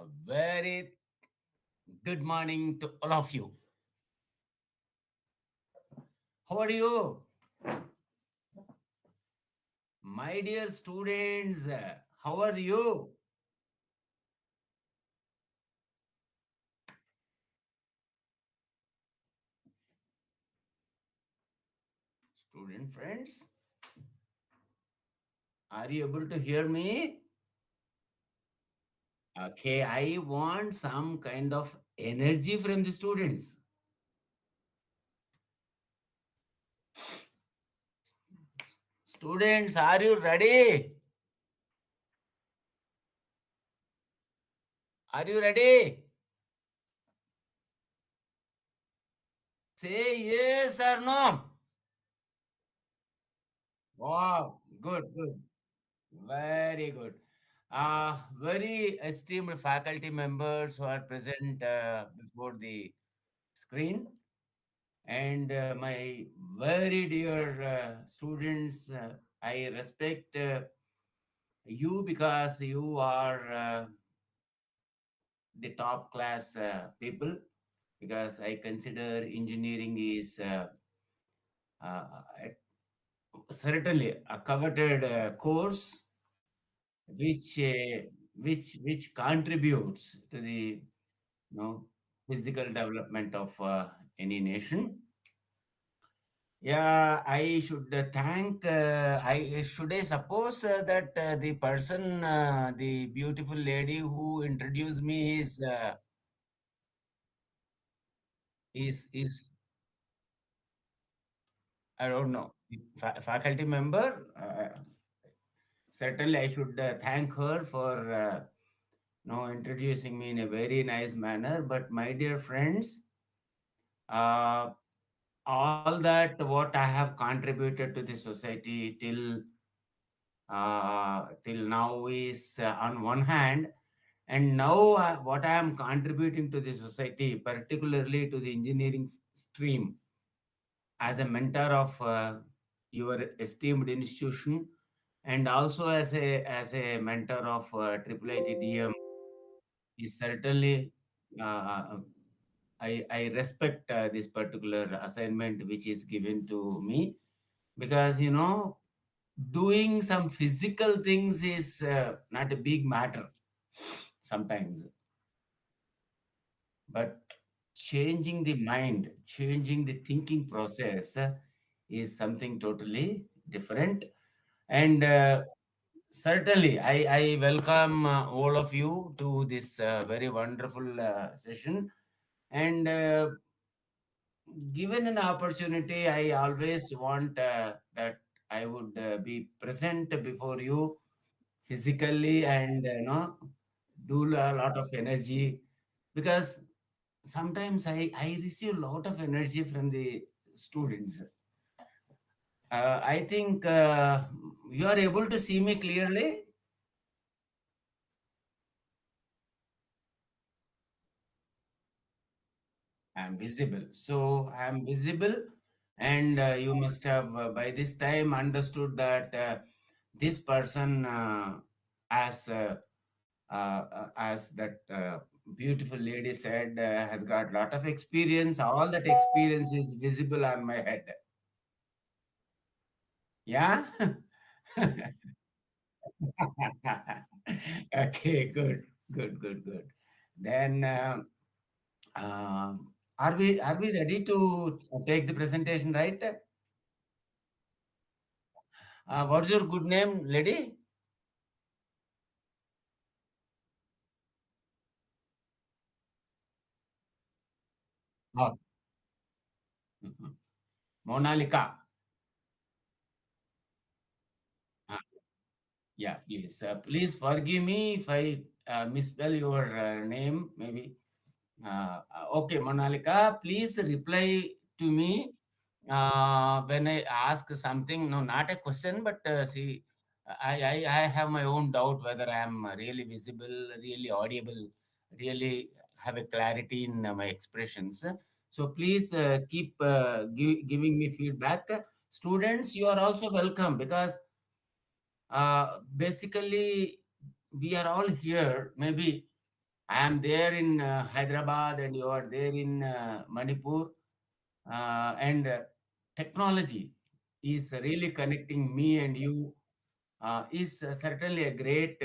A very good morning to all of you. How are you? My dear students, how are you? Student friends, are you able to hear me? Okay, I want some kind of energy from the students. Students, are you ready? Are you ready? Say yes or no. Wow, good, good. Very good. Very esteemed faculty members who are present before the screen, and my very dear students, I respect you because you are the top class people. Because I consider engineering is uh, certainly a coveted course which which contributes to the physical development of any nation. Yeah, I should thank. I should I suppose that the person, the beautiful lady who introduced me is I don't know, faculty member. Certainly, I should thank her for introducing me in a very nice manner. But my dear friends, uh, all that what I have contributed to the society till now is on one hand, and now what I am contributing to the society, particularly to the engineering stream, as a mentor of your esteemed institution, and also as a mentor of Triple ITDM, is certainly I respect this particular assignment which is given to me, because doing some physical things is not a big matter sometimes, but changing the mind, changing the thinking process is something totally different. And certainly, I welcome all of you to this very wonderful session. And given an opportunity, I always want that I would be present before you physically, and do a lot of energy, because sometimes I receive a lot of energy from the students. I think you are able to see me clearly. I'm visible. So I'm visible, and you must have by this time understood that this person, as that beautiful lady said, has got lot of experience. All that experience is visible on my head. Yeah. Okay. Good. Good. Good. Good. Then. Are we ready to take the presentation, right? What's your good name, lady? Oh, mhm. Monalika. Uh, yeah, please. Please forgive me if I misspell your name, maybe. Okay, Monalika, please reply to me when I ask something. No, not a question, but see, I have my own doubt whether I am really visible, really audible, really have a clarity in my expressions. So please keep giving me feedback. Students, you are also welcome, because basically we are all here, maybe I am there in Hyderabad and you are there in Manipur. And technology is really connecting me and you, is certainly a great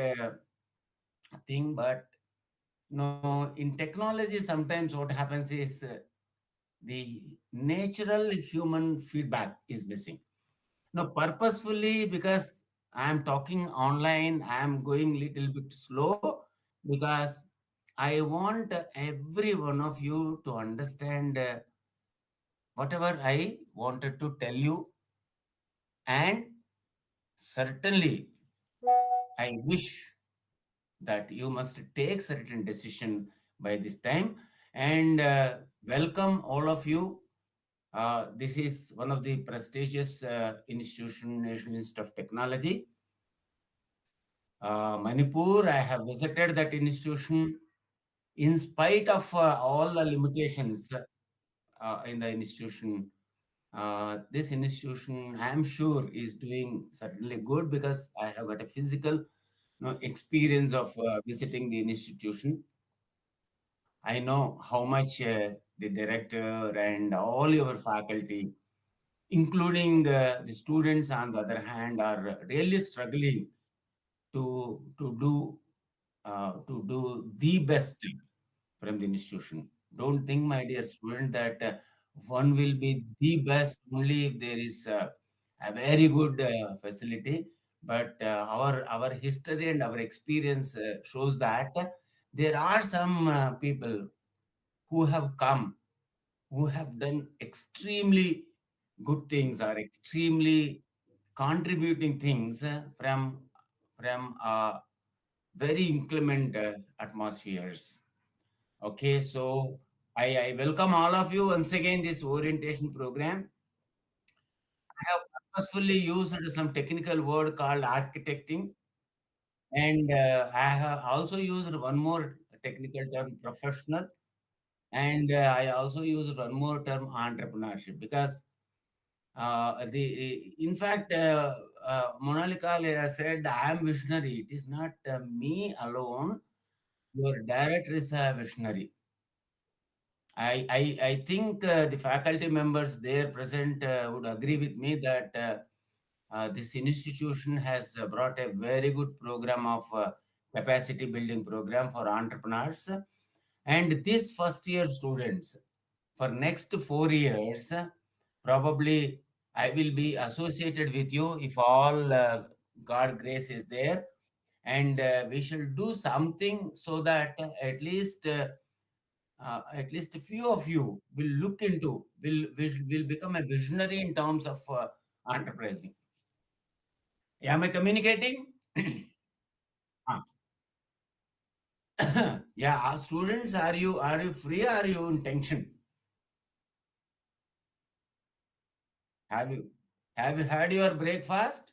thing. But no, in technology, sometimes what happens is the natural human feedback is missing. No, purposefully, because I'm talking online, I'm going little bit slow because I want every one of you to understand whatever I wanted to tell you. And certainly, I wish that you must take certain decision by this time. And welcome all of you. This is one of the prestigious institution, National Institute of Technology, Manipur. I have visited that institution in spite of all the limitations in the institution. This institution, I am sure, is doing certainly good because I have got a physical, experience of visiting the institution. I know how much the director and all your faculty, including the students, on the other hand, are really struggling to do the best from the institution. Don't think, my dear student, that one will be the best only if there is a very good facility. But our history and our experience shows that there are some people who have come, who have done extremely good things or extremely contributing things from very inclement atmospheres. Okay, so I welcome all of you once again this orientation program. I have purposefully used some technical word called architecting, and I have also used one more technical term, professional, and I also used one more term, entrepreneurship, because in fact, Monalika said, I am visionary. It is not me alone. Your director is a visionary. I think the faculty members there present would agree with me that this institution has brought a very good program of capacity building program for entrepreneurs. And these first year students, for next 4 years, probably I will be associated with you if all God grace is there. And we shall do something so that at least a few of you will look into, will become a visionary in terms of enterprising. Am I communicating? Ah. Yeah, students, are you free? Or are you in tension? Have you have you had your breakfast?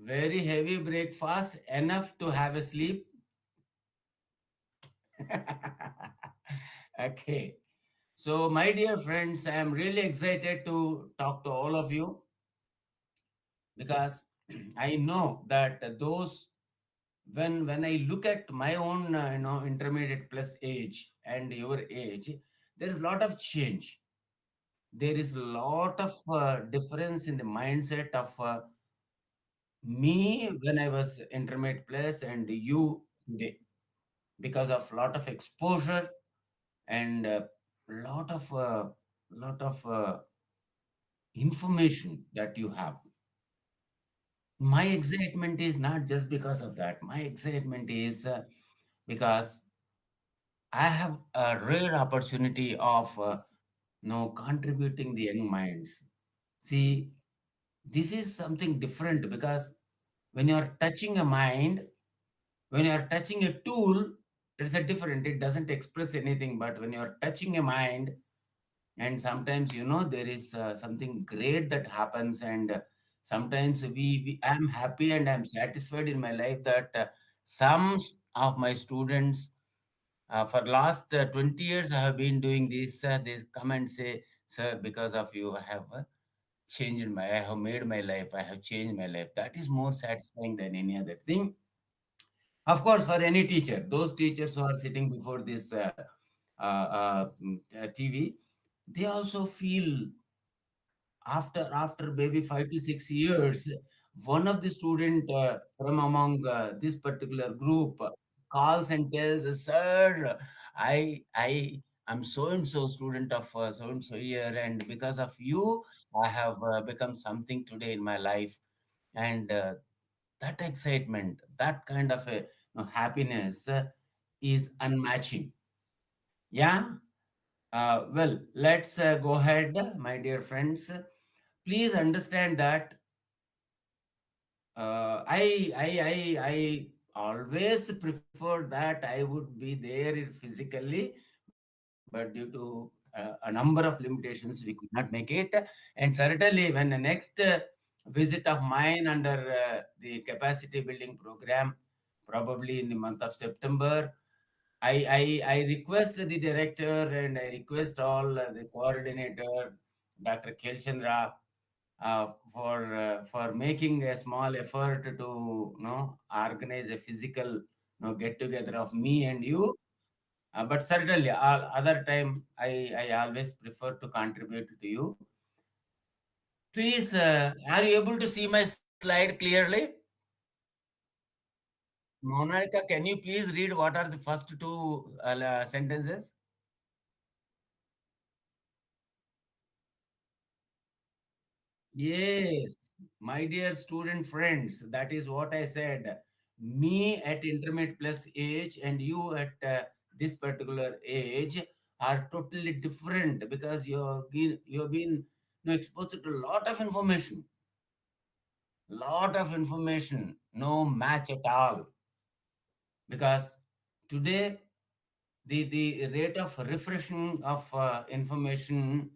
Very heavy breakfast, enough to have a sleep. Okay. So, my dear friends, I am really excited to talk to all of you because I know that those when I look at my own intermediate plus age and your age, there is a lot of change. There is a lot of difference in the mindset of me when I was intermediate plus and you today, because of lot of exposure and lot of information that you have. My excitement is not just because of that. My excitement is because I have a rare opportunity of contributing the young minds. See, this is something different because when you are touching a mind, when you are touching a tool, it's a different. It doesn't express anything. But when you are touching a mind, and sometimes there is something great that happens, and sometimes we I'm happy and I'm satisfied in my life that of my students, for last 20 years I have been doing this, they come and say, sir, because of you I have I have made my life, I have changed my life. That is more satisfying than any other thing. Of course, for any teacher, those teachers who are sitting before this TV, they also feel after maybe 5 to 6 years, one of the student from among this particular group calls and tells, "Sir, I am so and so student of so and so year, and because of you, I have become something today in my life." And that excitement, that kind of a happiness is unmatching. Yeah. Well, let's go ahead, my dear friends. Please understand that I always prefer that I would be there physically, but due to a number of limitations, we could not make it. And certainly, when the next visit of mine under the capacity building program, probably in the month of September, I request the director and I request all the coordinator, Dr. Kelchandra, for making a small effort to organize a physical get together of me and you. But certainly, all other time I always prefer to contribute to you. Please, are you able to see my slide clearly? Monica, can you please read what are the first two sentences? Yes, my dear student friends, that is what I said. Me at intermediate plus age and you at this particular age are totally different because you've been exposed to a lot of information, no match at all. Because today the rate of refreshing of information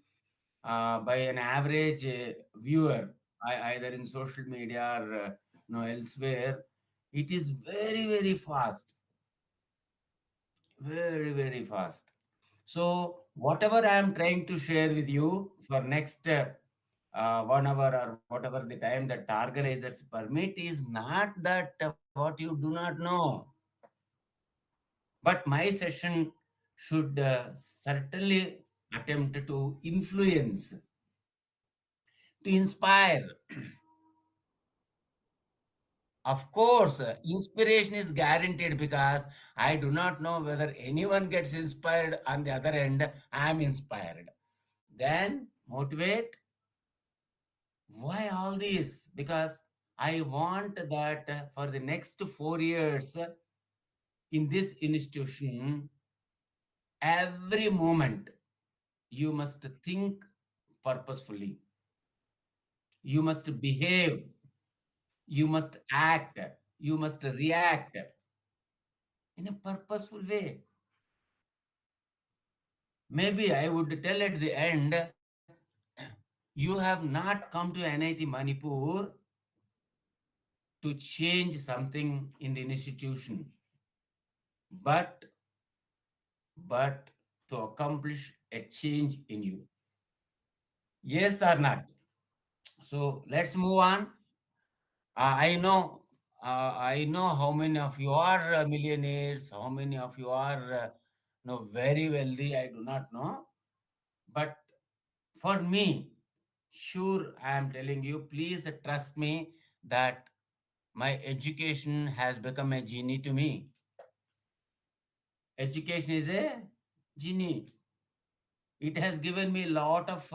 by an average viewer, either in social media or elsewhere, it is very very fast, very fast. So whatever I am trying to share with you for next 1 hour or whatever the time that organizers permit is not that what you do not know, but my session should certainly attempt to influence, to inspire. Of course, inspiration is guaranteed because I do not know whether anyone gets inspired on the other end. I am inspired. Then motivate. Why all this? Because I want that for the next 4 years in this institution, every moment you must think purposefully. You must behave. You must act. You must react in a purposeful way. Maybe I would tell at the end, you have not come to NIT Manipur to change something in the institution, but but to accomplish a change in you. Yes or not? So let's move on. I know how many of you are millionaires, how many of you are very wealthy. I do not know, but for me, sure, I am telling you, please trust me that my education has become a genie to me. Education is a genie. It has given me a lot of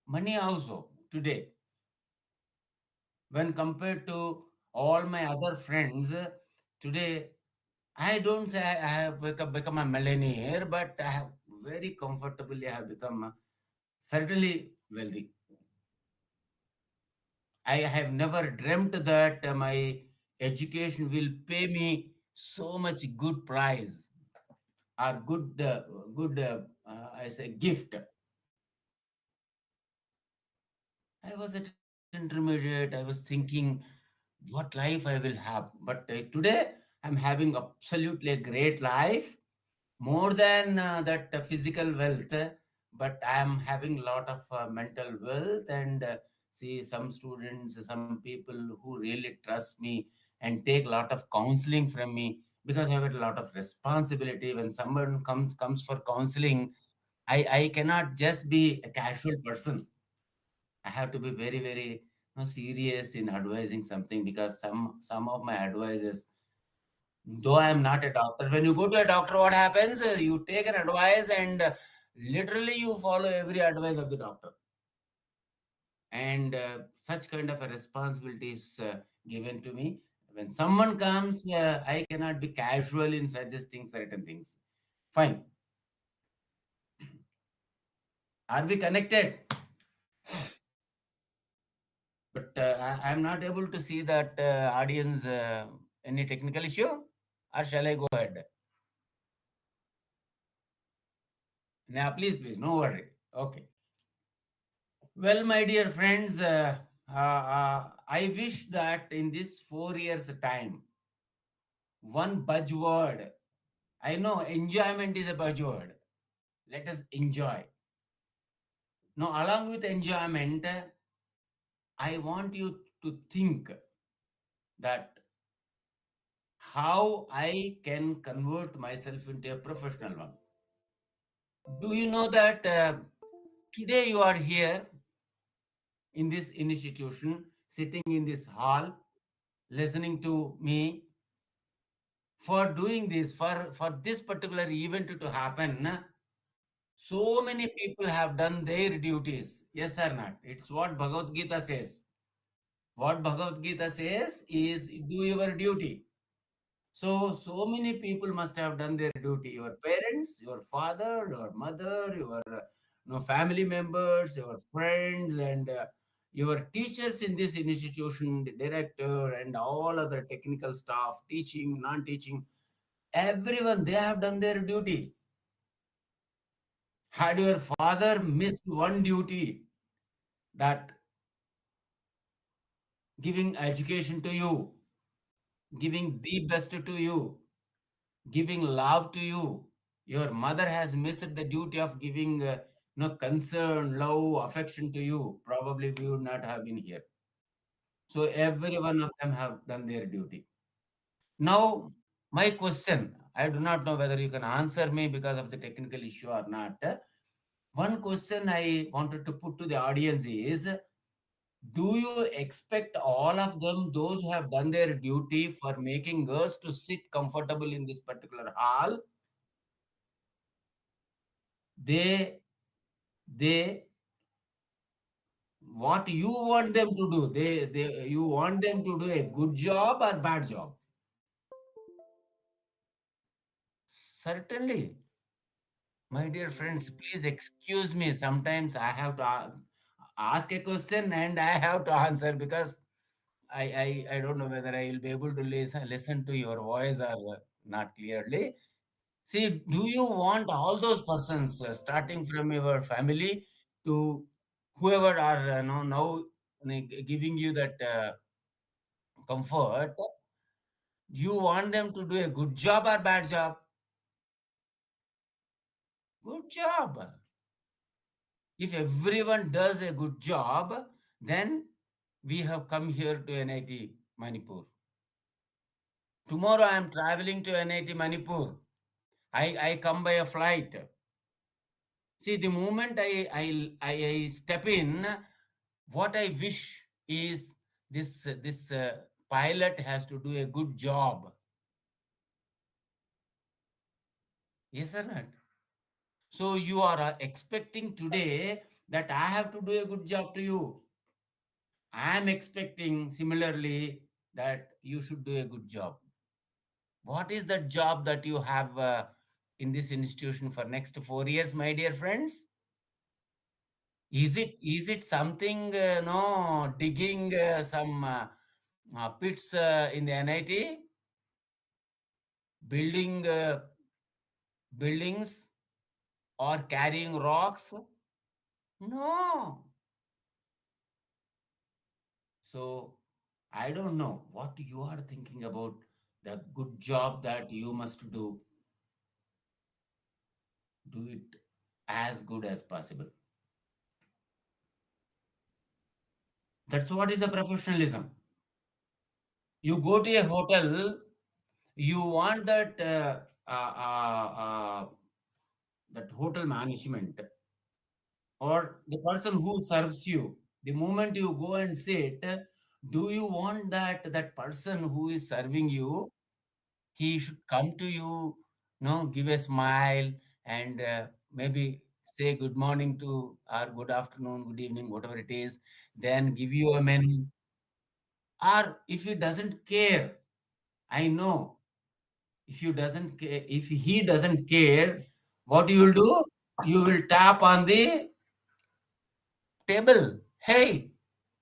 money also today when compared to all my other friends. Today, I don't say I have become a millionaire, but I have very comfortably I have become certainly wealthy. I have never dreamt that my education will pay me so much good prize or good, I say gift. I was at intermediate. I was thinking what life I will have. But today I'm having absolutely a great life, more than that physical wealth. but I am having a lot of mental wealth, and see some students, some people who really trust me and take a lot of counseling from me, because I have a lot of responsibility. When someone comes for counseling, I cannot just be a casual person. I have to be very, very, serious in advising something, because some of my advices, though I am not a doctor, when you go to a doctor, what happens? You take an advice, and literally you follow every advice of the doctor. And such kind of a responsibility is given to me. When someone comes, I cannot be casual in suggesting certain things. Fine. Are we connected? But I'm not able to see that audience. Any technical issue? Or shall I go ahead? Now, please, please, no worry. Okay. Well, my dear friends, I wish that in this 4 years' time, one buzzword. I know enjoyment is a buzzword. Let us enjoy. Now, along with enjoyment, I want you to think that how I can convert myself into a professional one. Do you know that today you are here in this institution, sitting in this hall, listening to me? For doing this, for this particular event to happen, so many people have done their duties. Yes or not? It's what Bhagavad Gita says. What Bhagavad Gita says is do your duty. So many people must have done their duty. Your parents, your father, your mother, your family members, your friends, and your teachers in this institution, the director, and all other technical staff, teaching, non-teaching, everyone, they have done their duty. Had your father missed one duty, that giving education to you, giving the best to you, giving love to you, your mother has missed the duty of giving concern, love, affection to you, probably we would not have been here. So every one of them have done their duty. Now, my question, I do not know whether you can answer me because of the technical issue or not. One question I wanted to put to the audience is, do you expect all of them, those who have done their duty for making us to sit comfortable in this particular hall, they they what you want them to do? They you want them to do a good job or bad job? Certainly. My dear friends, please excuse me. Sometimes I have to ask a question and I have to answer, because I don't know whether I will be able to listen to your voice or not clearly. See, do you want all those persons, starting from your family to whoever are now giving you that comfort? Do you want them to do a good job or bad job? Good job. If everyone does a good job, then we have come here to NIT Manipur. Tomorrow I am traveling to NIT Manipur. I come by a flight. See, the moment I step in, what I wish is this pilot has to do a good job. Yes or not? So you are expecting today that I have to do a good job to you. I am expecting similarly that you should do a good job. What is the job that you have in this institution for next 4 years, my dear friends? Is it something no digging some pits in the NIT, building buildings, or carrying rocks? No. So I don't know what you are thinking about the good job that you must do. Do it. as good as possible. That's what is a professionalism. You go to a hotel, you want uh, uh, uh, that hotel management or the person who serves you. The moment you go and sit, do you want that person who is serving you, he should come to you, give a smile and maybe say good morning to or good afternoon, good evening, whatever it is, then give you a menu. Or if he doesn't care, I know if you doesn't care, if he doesn't care, what you will do? You will tap on the table. Hey,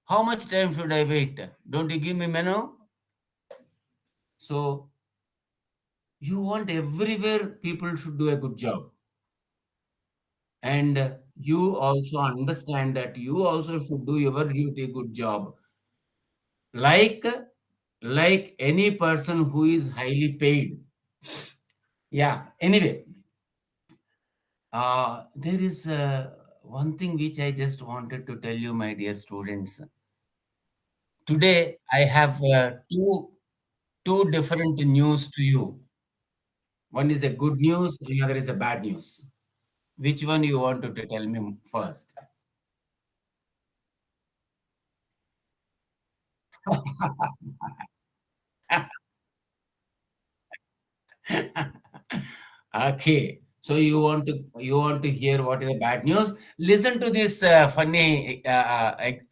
how much time should I wait? Don't you give me menu? So you want everywhere people should do a good job. And you also understand that you also should do your duty good job. Like like any person who is highly paid. Yeah. Anyway, there is one thing which I just wanted to tell you, my dear students. Today, I have two different news to you. One is a good news, another is a bad news. Which one you want to tell me first? Okay. So you want to hear what is the bad news? Listen to this funny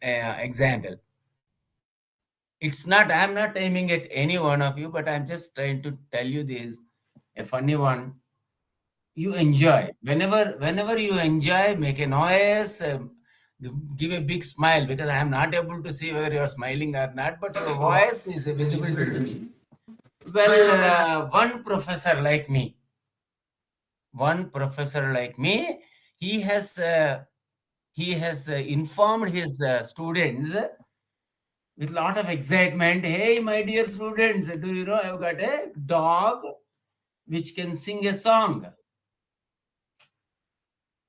example. It's not. I'm not aiming at any one of you, but I'm just trying to tell you this a funny one. You enjoy whenever you enjoy, make a noise, give a big smile because I am not able to see whether you are smiling or not, but your voice is visible to me. Well, one professor like me, he has informed his students with lot of excitement. Hey, my dear students, do you know I've got a dog which can sing a song.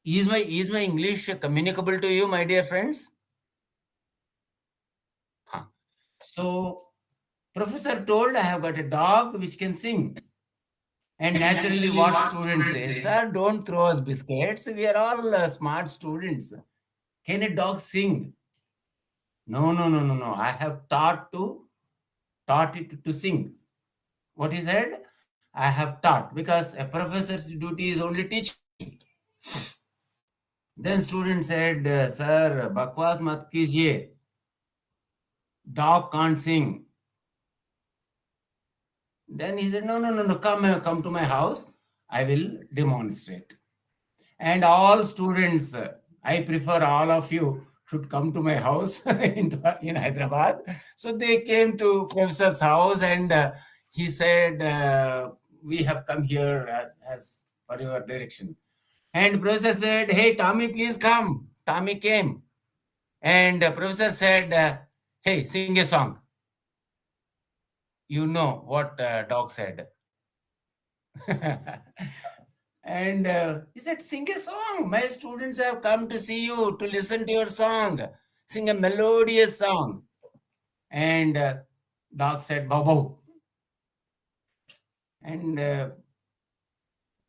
Is my English communicable to you, my dear friends? Huh. So, professor told I have got a dog which can sing. And naturally, what students say, sir, don't throw us biscuits. We are all smart students. Can a dog sing? No, no, no, no, no. I have taught it to sing. What he said? I have taught because a professor's duty is only teaching. Then student said, sir, bakwas mat kijiye. Dog can't sing. Then he said, no, no, no, no, come to my house. I will demonstrate. And all students, I prefer all of you should come to my house in Hyderabad. So they came to professor's house and he said, we have come here as per your direction. And professor said, hey, Tommy, please come. Tommy came. And professor said, hey, sing a song. You know what dog said. And he said, sing a song. My students have come to see you, to listen to your song. Sing a melodious song. And dog said, bow. And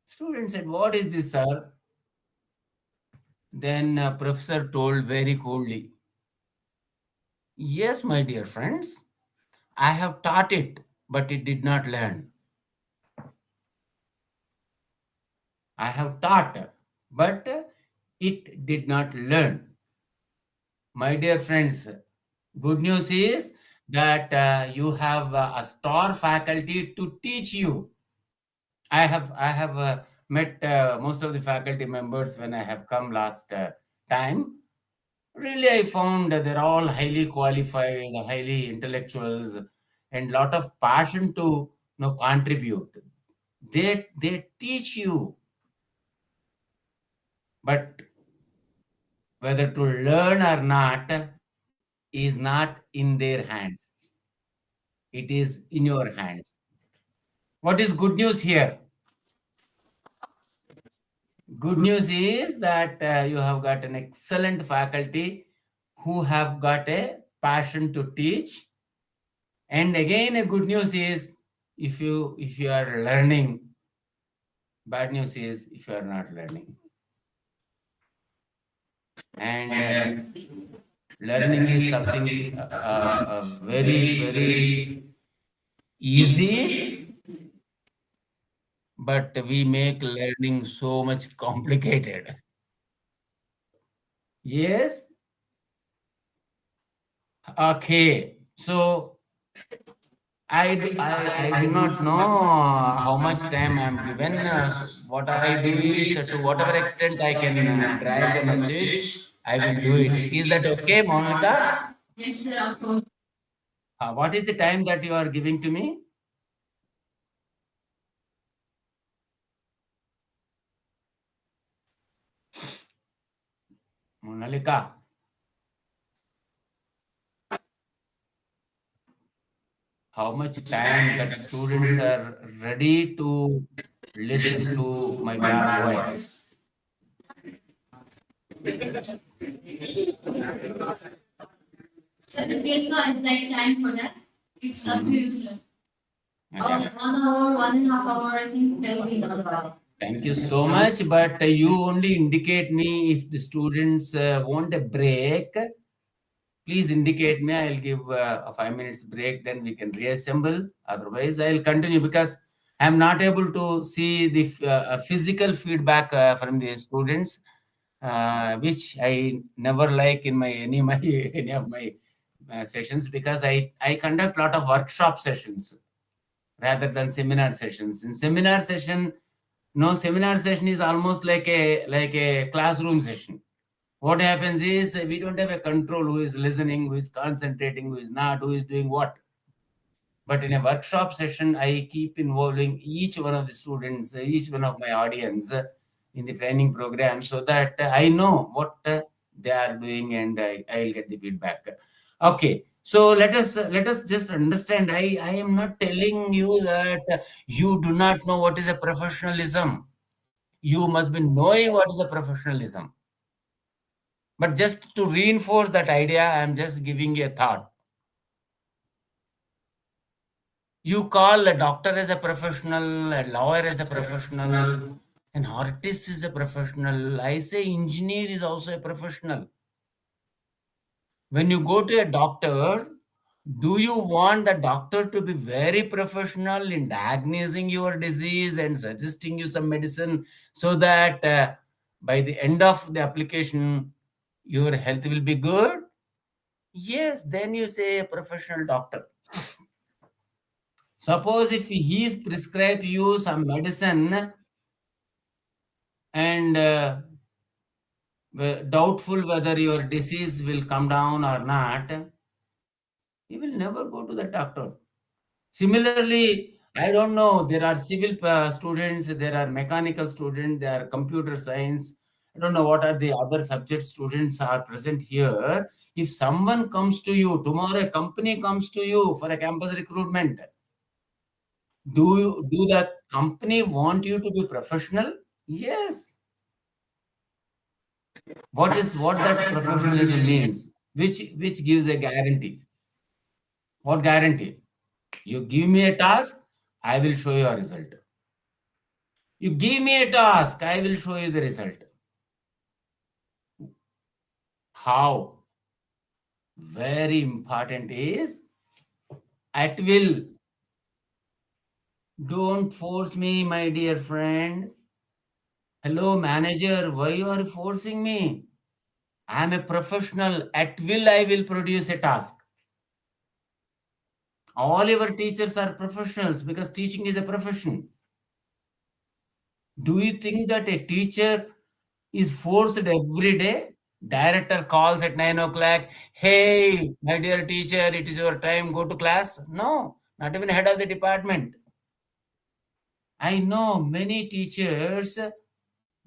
student said, what is this, sir? Then professor told very coolly, yes, my dear friends, I have taught it, but it did not learn. I have taught, but it did not learn. My dear friends, good news is that you have a star faculty to teach you. I have met most of the faculty members when I have come last time. Really, I found that they're all highly qualified, highly intellectuals, and lot of passion to contribute. They teach you, but whether to learn or not is not in their hands. It is in your hands. What is good news here? Good news is that you have got an excellent faculty who have got a passion to teach. And again, a good news is if you are learning. Bad news is if you are not learning. And learning is something very very easy, but we make learning so much complicated. Yes. Okay. So I do not know how much time I'm given. So what I do is to whatever extent I can drag the message, I will do it. Is that okay, Monica? Yes, sir, of course. What is the time that you are giving to me? Monalika, how much time that students are ready to listen to my bad voice? Sir, there's no exact time for that. It's up to you, sir. Yeah. 1 hour, 1.5 hour, I think that will be enough. Thank you so much. But you only indicate me if the students want a break. Please indicate me. I'll give a 5 minutes break. Then we can reassemble. Otherwise, I'll continue because I'm not able to see the physical feedback from the students, which I never like in my any of my sessions because I conduct a lot of workshop sessions rather than seminar sessions. In seminar session, no, seminar session is almost like a classroom session. What happens is we don't have a control who is listening, who is concentrating, who is not, who is doing what. But in a workshop session, I keep involving each one of the students, each one of my audience in the training program so that I know what they are doing and I'll get the feedback. Okay. So let us just understand. I am not telling you that you do not know what is a professionalism. You must be knowing what is a professionalism. But just to reinforce that idea, I'm just giving you a thought. You call a doctor as a professional, a lawyer as a professional, an artist is a professional. I say engineer is also a professional. When you go to a doctor, do you want the doctor to be very professional in diagnosing your disease and suggesting you some medicine so that by the end of the application, your health will be good? Yes, then you say a professional doctor. Suppose if he is prescribed you some medicine and doubtful whether your disease will come down or not, you will never go to the doctor. Similarly, I don't know, there are civil students, there are mechanical students, there are computer science. I don't know what are the other subject students are present here. If someone comes to you, tomorrow a company comes to you for a campus recruitment, do the company want you to be professional? Yes. What that professionalism means? Which gives a guarantee? What guarantee? You give me a task, I will show you a result. You give me a task, I will show you the result. How? Very important is at will. Don't force me, my dear friend. Hello, manager, why you are forcing me? I am a professional. At will, I will produce a task. All your teachers are professionals because teaching is a profession. Do you think that a teacher is forced every day? Director calls at 9 o'clock. Hey, my dear teacher, it is your time. Go to class. No, not even head of the department. I know many teachers.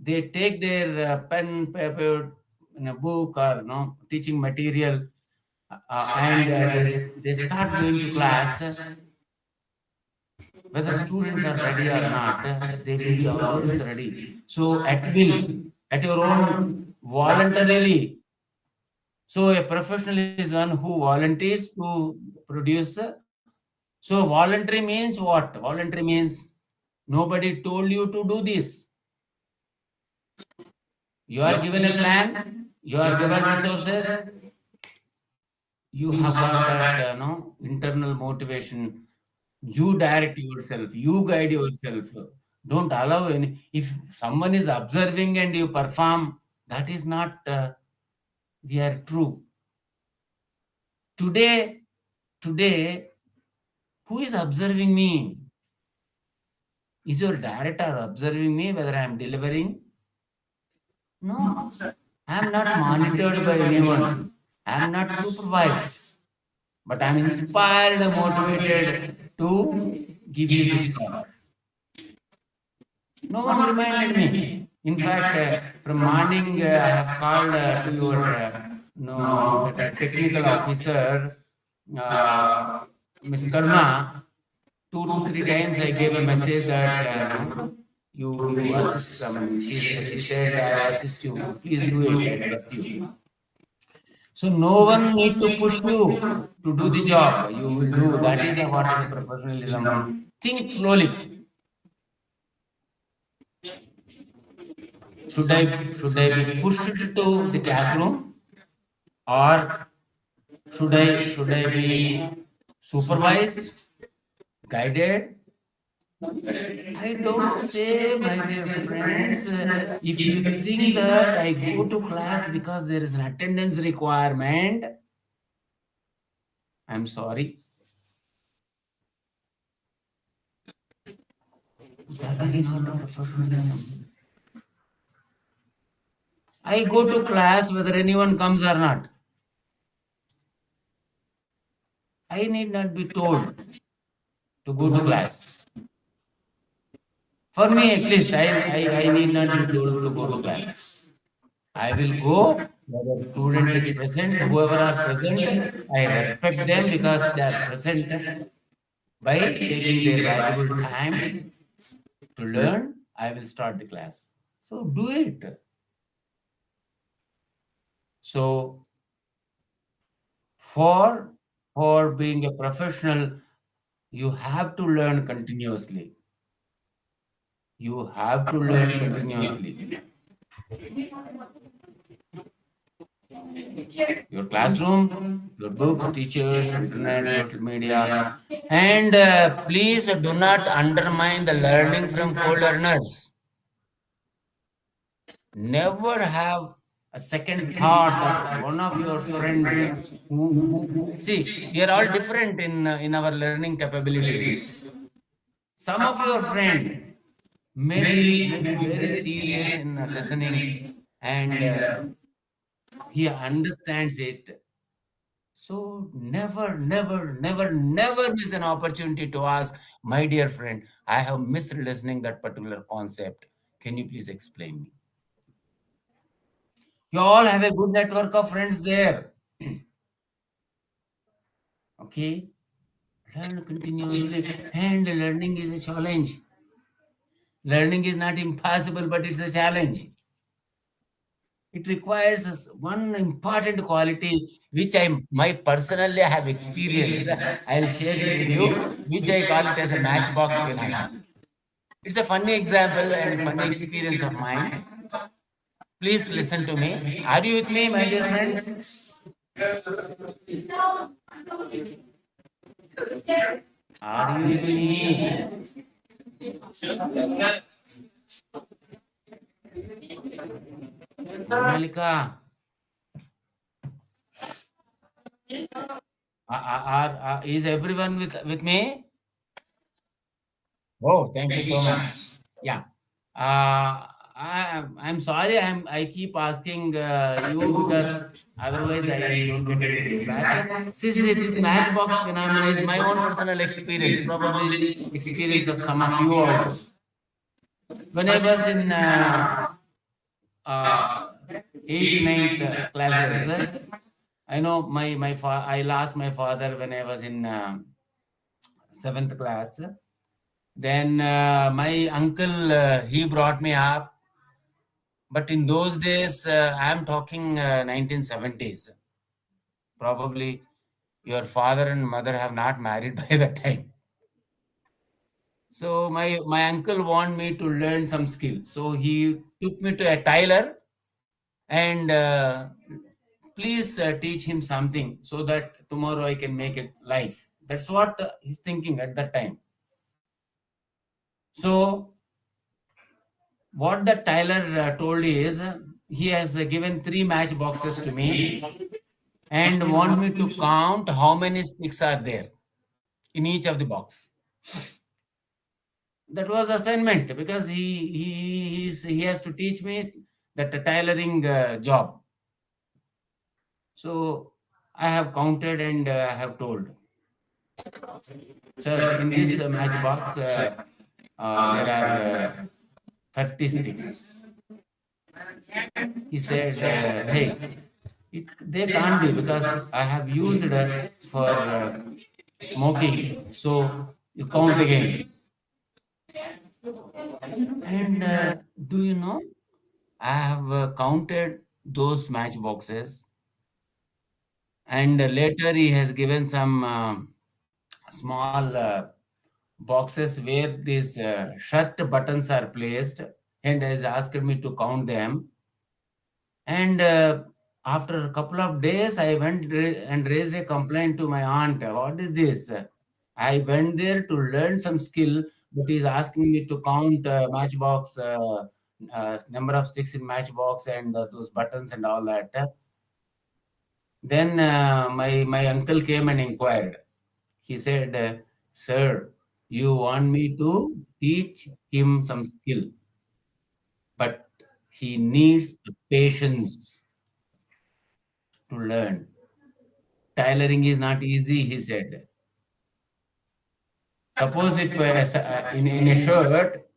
They take their pen, paper, in a book or no teaching material, and they start going to class. whether students are ready or not, they will be always ready. So at will, at your own voluntarily. So a professional is one who volunteers to produce. So voluntary means what? Voluntary means nobody told you to do this. You are given a plan, you are given resources, you have got that internal motivation. You direct yourself, you guide yourself. Don't allow any. If someone is observing and you perform, that is not we are true. Today, today, who is observing me? Is your director observing me whether I am delivering? No. I am not monitored by anyone. I am not supervised. But I am inspired and motivated to give you this talk. No one reminded me. In fact, from morning, I have called to your no that technical officer, Miss Karma. 2 to 3 times I gave a message that no, you assist. She said I will assist you. Please do it. I trust you. So no one need to push you to do the job. You will do. That is what is a professionalism. Think slowly. Should I be pushed to the classroom, or should I be supervised, guided? I don't say, my dear friends, if you think that I go to class because there is an attendance requirement, I'm sorry. That is not a professionalism. I go to class whether anyone comes or not. I need not be told to go to class. For me, at least, I need not be told to go to class. I will go, whether student is present, whoever are present, I respect them because they are present by taking their valuable time to learn. I will start the class. So do it. So for being a professional, you have to learn continuously. You have to learn continuously. Your classroom, your books, teachers, internet, social media, and please do not undermine the learning from co-learners. Never have a second thought that one of your friends who see, we are all different in our learning capabilities. Some of your friend may be very serious in listening, and he understands it. So never miss an opportunity to ask, my dear friend, I have missed listening that particular concept. Can you please explain me? You all have a good network of friends there. Okay? Learn continuously. And learning is a challenge. Learning is not impossible, but it's a challenge. It requires one important quality which my personally have experienced. I'll share it with you, which I call it as a matchbox phenomenon. It's a funny example and funny experience of mine. Please listen to me. Are you with me, my dear friends? Are you with me? Malika, is everyone with me? Oh, thank you so much. Yeah. I'm sorry. I keep asking you because otherwise I don't get any feedback. See, this matchbox phenomena is my own personal experience, probably experience of some of you also. When I was in uh, 8th, 9th classes, I know I lost my father when I was in 7th class. Then my uncle, he brought me up. But in those days, I am talking 1970s. Probably your father and mother have not married by that time. So my uncle want me to learn some skill. So he took me to a tailor and please teach him something so that tomorrow I can make a life. That's what he's thinking at that time. So what the tailor told is he has given 3 matchboxes to me and want me to count how many sticks are there in each of the box. That was assignment because he has to teach me that tailoring job. So I have counted and I have told, sir, in this matchbox there are 30 sticks. He said, hey, they can't be because I have used for smoking. So you count again. And do you know, I have counted those matchboxes, and later he has given some small boxes where these shirt buttons are placed, and has asked me to count them. And after a couple of days, I went and raised a complaint to my aunt. What is this? I went there to learn some skill, but he's asking me to count matchbox, number of sticks in matchbox, and those buttons and all that. Then my uncle came and inquired. He said, "Sir, you want me to teach him some skill, but he needs the patience to learn. Tailoring is not easy," he said. Suppose if in a shirt,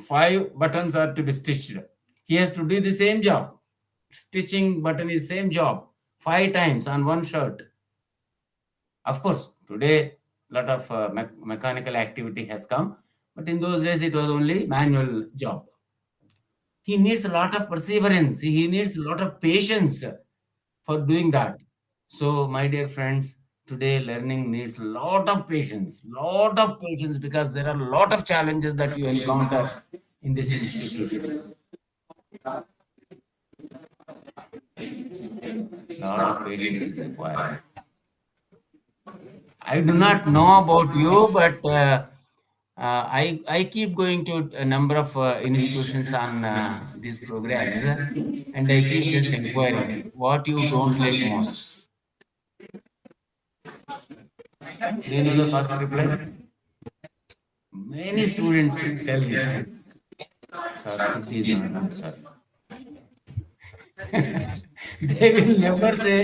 5 buttons are to be stitched, he has to do the same job. Stitching button is same job 5 times on one shirt. Of course, today lot of mechanical activity has come, but in those days it was only manual job. He needs a lot of perseverance. He needs a lot of patience for doing that. So, my dear friends, today learning needs a lot of patience because there are a lot of challenges that you encounter in this institution. Lot of patience is required. I do not know about you, but I keep going to a number of institutions on these programs, and I keep just inquiring what you don't like most. Do you know the first reply? Many students tell this. Sir, food is not good, sir. They will never say,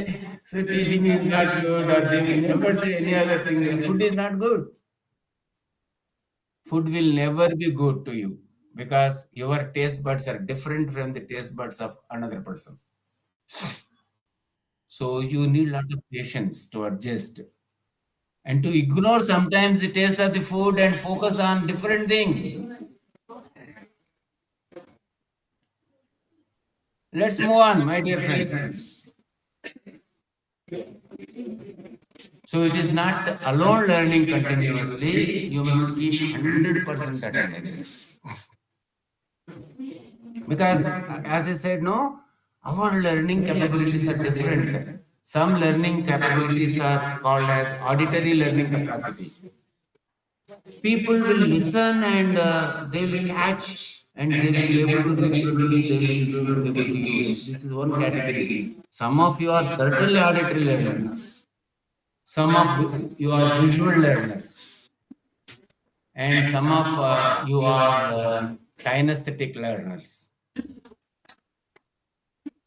so teaching is not good, or they will never say any other thing. Food is not good. Food will never be good to you because your taste buds are different from the taste buds of another person. So you need a lot of patience to adjust and to ignore sometimes the taste of the food and focus on different thing. Let's move on, my dear friends. So it is not alone learning continuously. You must keep 100% attendance. Because as I said, no, our learning capabilities are different. Some learning capabilities are called as auditory learning capacity. People will listen and they will catch and they will be able to reproduce, they will be able to use. This is one category. Some of you are certainly auditory learners. Some of you are visual learners, and some of you are kinesthetic learners.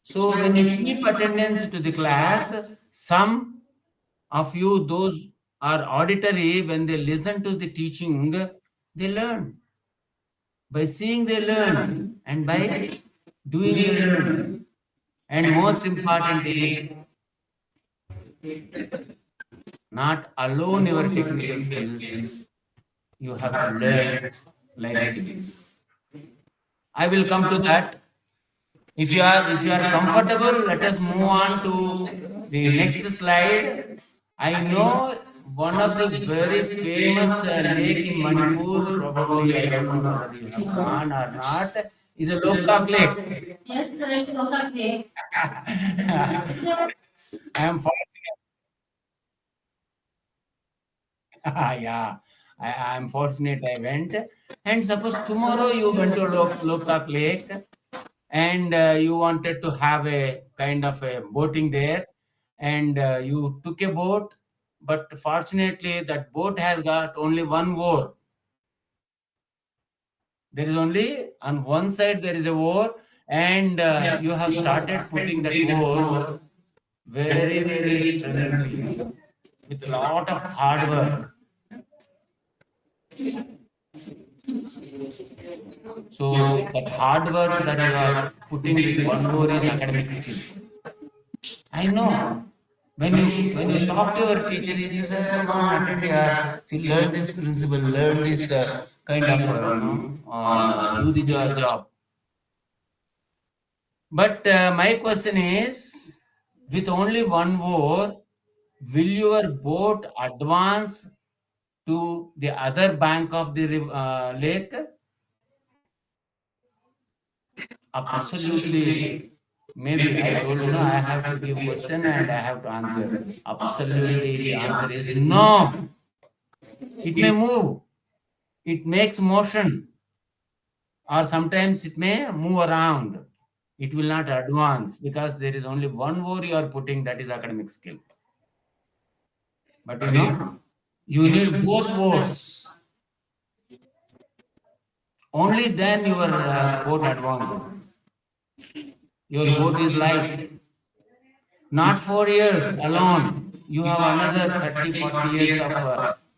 So when you keep attendance to the class, some of you, those are auditory, when they listen to the teaching, they learn. By seeing, they learn, and by doing, they learn. And most important is not alone your technical skills, you have to learn life skills. I will come to that. If you are comfortable, let us move on to the next slide. I know one of the very famous lake in Manipur. Probably I don't know whether you have gone or not. Is a Loktak Lake. Yes, there is Loktak Lake. I am fortunate. Yeah, I am fortunate. I went. And suppose tomorrow you went to Loktak Lake and you wanted to have a kind of a boating there, and you took a boat, but fortunately that boat has got only one oar. There is only on one side there is a oar, and you have started putting that oar very very strenuously with a lot of hard work. So that hard work that you are putting with one oar is academic skill. I know. When you talk to your teacher, he says, "Come on, attend here. See, learn this principle, learn this kind of, do the job." But my question is, with only one oar, will your boat advance to the other bank of the lake? Absolutely. Maybe I told you, no, I have to give question and I have to answer. Absolutely, the answer is no. It may move, it makes motion, or sometimes it may move around. It will not advance because there is only one word you are putting, that is academic skill. But you need both words. Only then your boat advances. Your boat is life. Not 4 years alone. You have another 30, 40 years of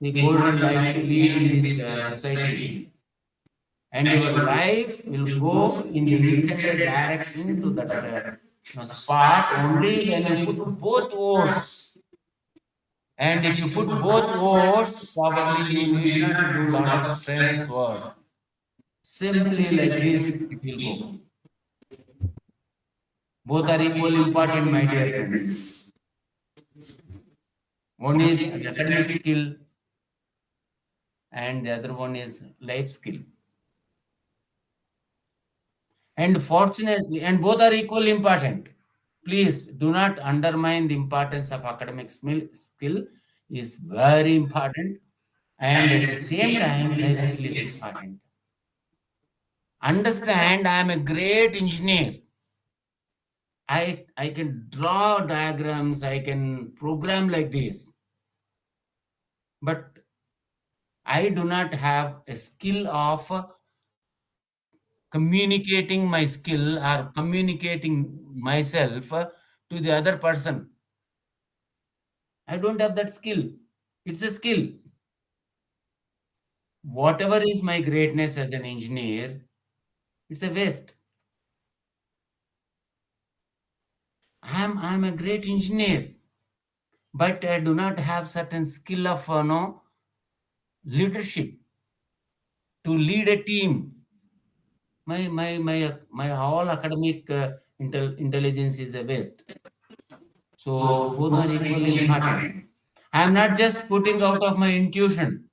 the golden life to lead in this society. And your life will go in the intended direction to that spot only when you put both oars. And if you put both oars, probably you need not to do a lot of strenuous work. Simply like this, it will go. Both are equally important, my dear friends. One is an academic skill, and the other one is life skill. And fortunately, and both are equally important. Please do not undermine the importance of academic skill is very important, and at the same time life skill is important. Understand, I am a great engineer. I can draw diagrams, I can program like this, but I do not have a skill of communicating my skill or communicating myself to the other person. I don't have that skill. It's a skill. Whatever is my greatness as an engineer, it's a waste. I'm a great engineer, but I do not have certain skill of leadership to lead a team. My all academic intelligence is a waste. So both are equally important. I'm not just putting out of my intuition.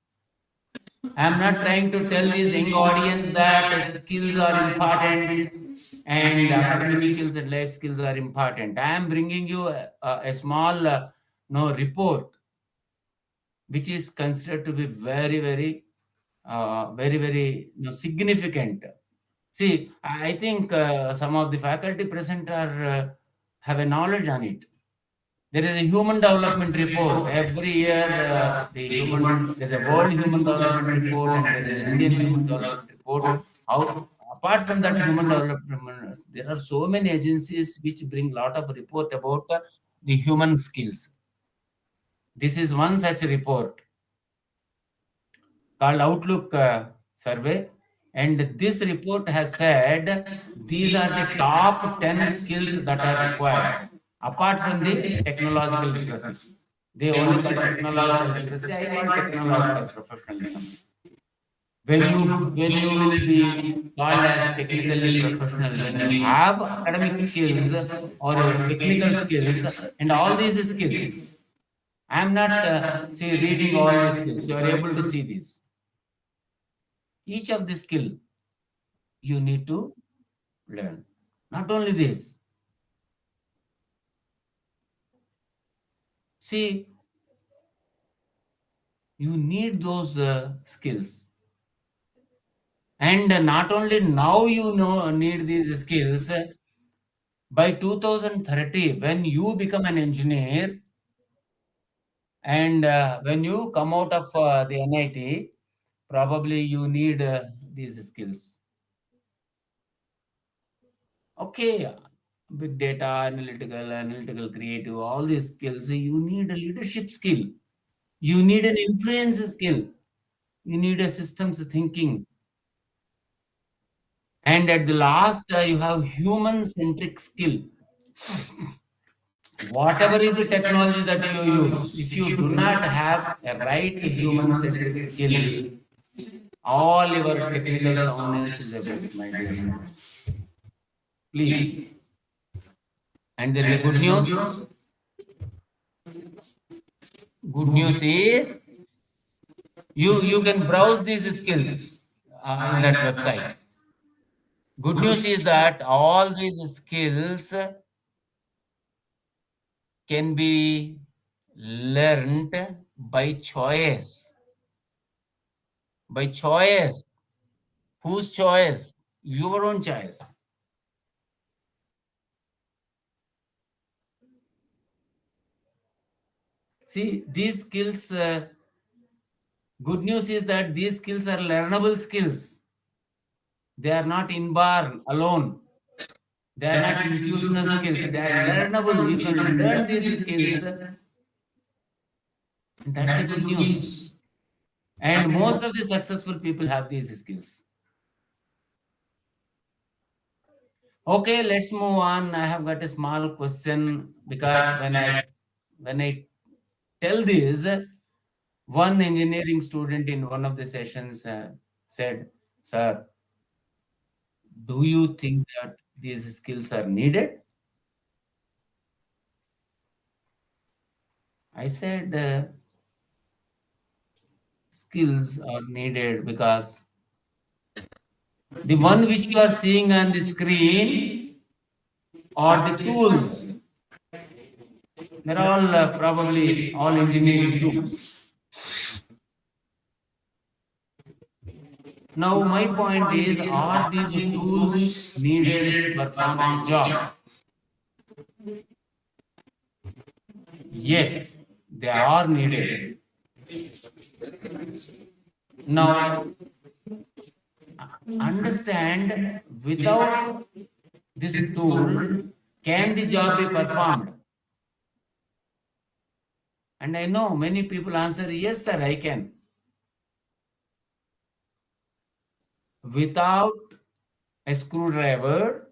I'm not trying to tell this young audience that skills are important and academic skills and life skills are important. I am bringing you a small report which is considered to be very, very, very significant. See, I think some of the faculty present are have a knowledge on it. There is a human development report every year. There's a world human development report and there is an Indian human development report. Apart from that human development, there are so many agencies which bring lot of report about the human skills. This is one such report called Outlook survey, and this report has said these are the top 10 skills that are required apart from the technological literacy. They only call technological literacy, I call technological professionalism. When you will be called as technically professional, when you have academic skills or your technical skills and all these skills. I am not say reading all these skills. You are able to see this. Each of the skill you need to learn. Not only this, see, you need those skills. And not only now you know need these skills, by 2030, when you become an engineer and when you come out of the NIT, probably you need these skills. Okay, big data, analytical, creative, all these skills, you need a leadership skill. You need an influence skill. You need a systems thinking. And at the last, you have human centric skill. Whatever is the technology that you use, if you do not have a right human centric skill, all your technical soundness is a waste, my dear friends. Please. And there is a good news. Good news is you can browse these skills in that website. Good news is that all these skills can be learned by choice. By choice. Whose choice? Your own choice. See, these skills, good news is that these skills are learnable skills. They are not inborn alone. They are not intuitional skills. They are learnable. You can learn these skills. That's the good news. And most of the successful people have these skills. Okay, let's move on. I have got a small question because when I tell this, one engineering student in one of the sessions said, "Sir, do you think that these skills are needed?" I said, skills are needed because the one which you are seeing on the screen or the tools, they're all probably all engineering tools. Now, my point is, are these tools needed to perform a job? Yes, they are needed. Now, understand, without this tool, can the job be performed? And I know many people answer, yes, sir, I can. Without a screwdriver,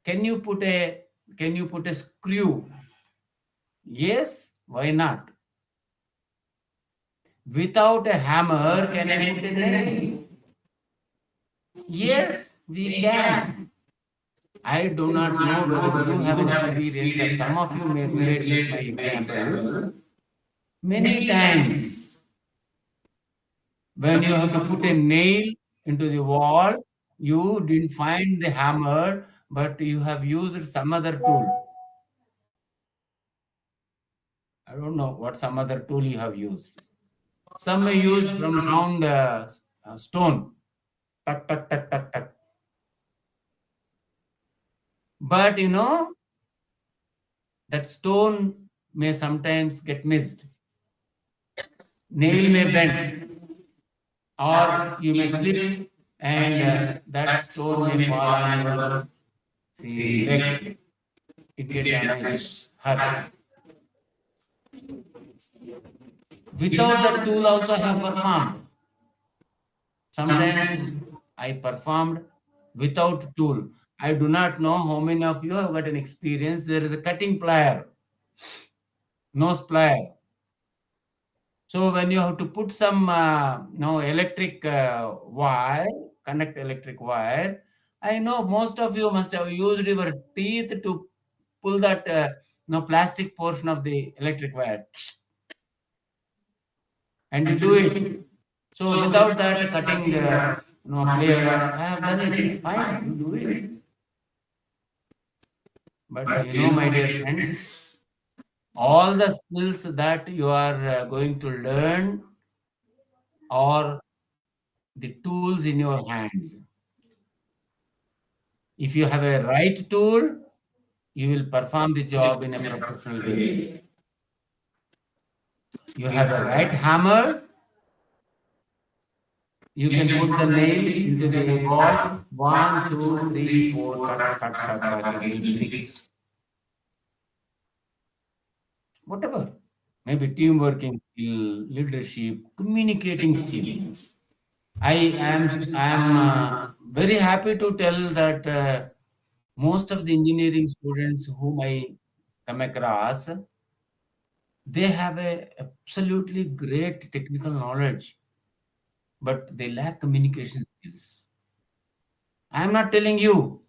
can you put a screw? Yes, why not? Without a hammer, can I put a nail? Yes, we can. I do not know whether you have an experience or some of you may relate with my example. Many times, when you have to put a nail into the wall, you didn't find the hammer, but you have used some other tool. I don't know what some other tool you have used. Some may use from round stone. Tuck, tuck, tuck, tuck, tuck. But that stone may sometimes get missed. Nail may bend, or you may slip, and that stone may fall on your leg. It get damaged, hurt. Without that tool, also I have performed. Sometimes I performed without tool. I do not know how many of you have got an experience. There is a cutting plier, nose plier. So when you have to put some electric wire, connect electric wire, I know most of you must have used your teeth to pull that plastic portion of the electric wire and you do it. So without that cutting pliers, I have done it. Fine, you do it. But my dear friends, all the skills that you are going to learn are the tools in your hands. If you have a right tool, you will perform the job in a professional way. You have a right hammer, you can put the nail into the wall. One, two, three, four, tuck, tuck, tuck, tuck, it will be fixed. Whatever. Maybe team working skill, leadership, communicating skill. I am very happy to tell that most of the engineering students whom I come across, they have a absolutely great technical knowledge, but they lack communication skills. I am not telling you.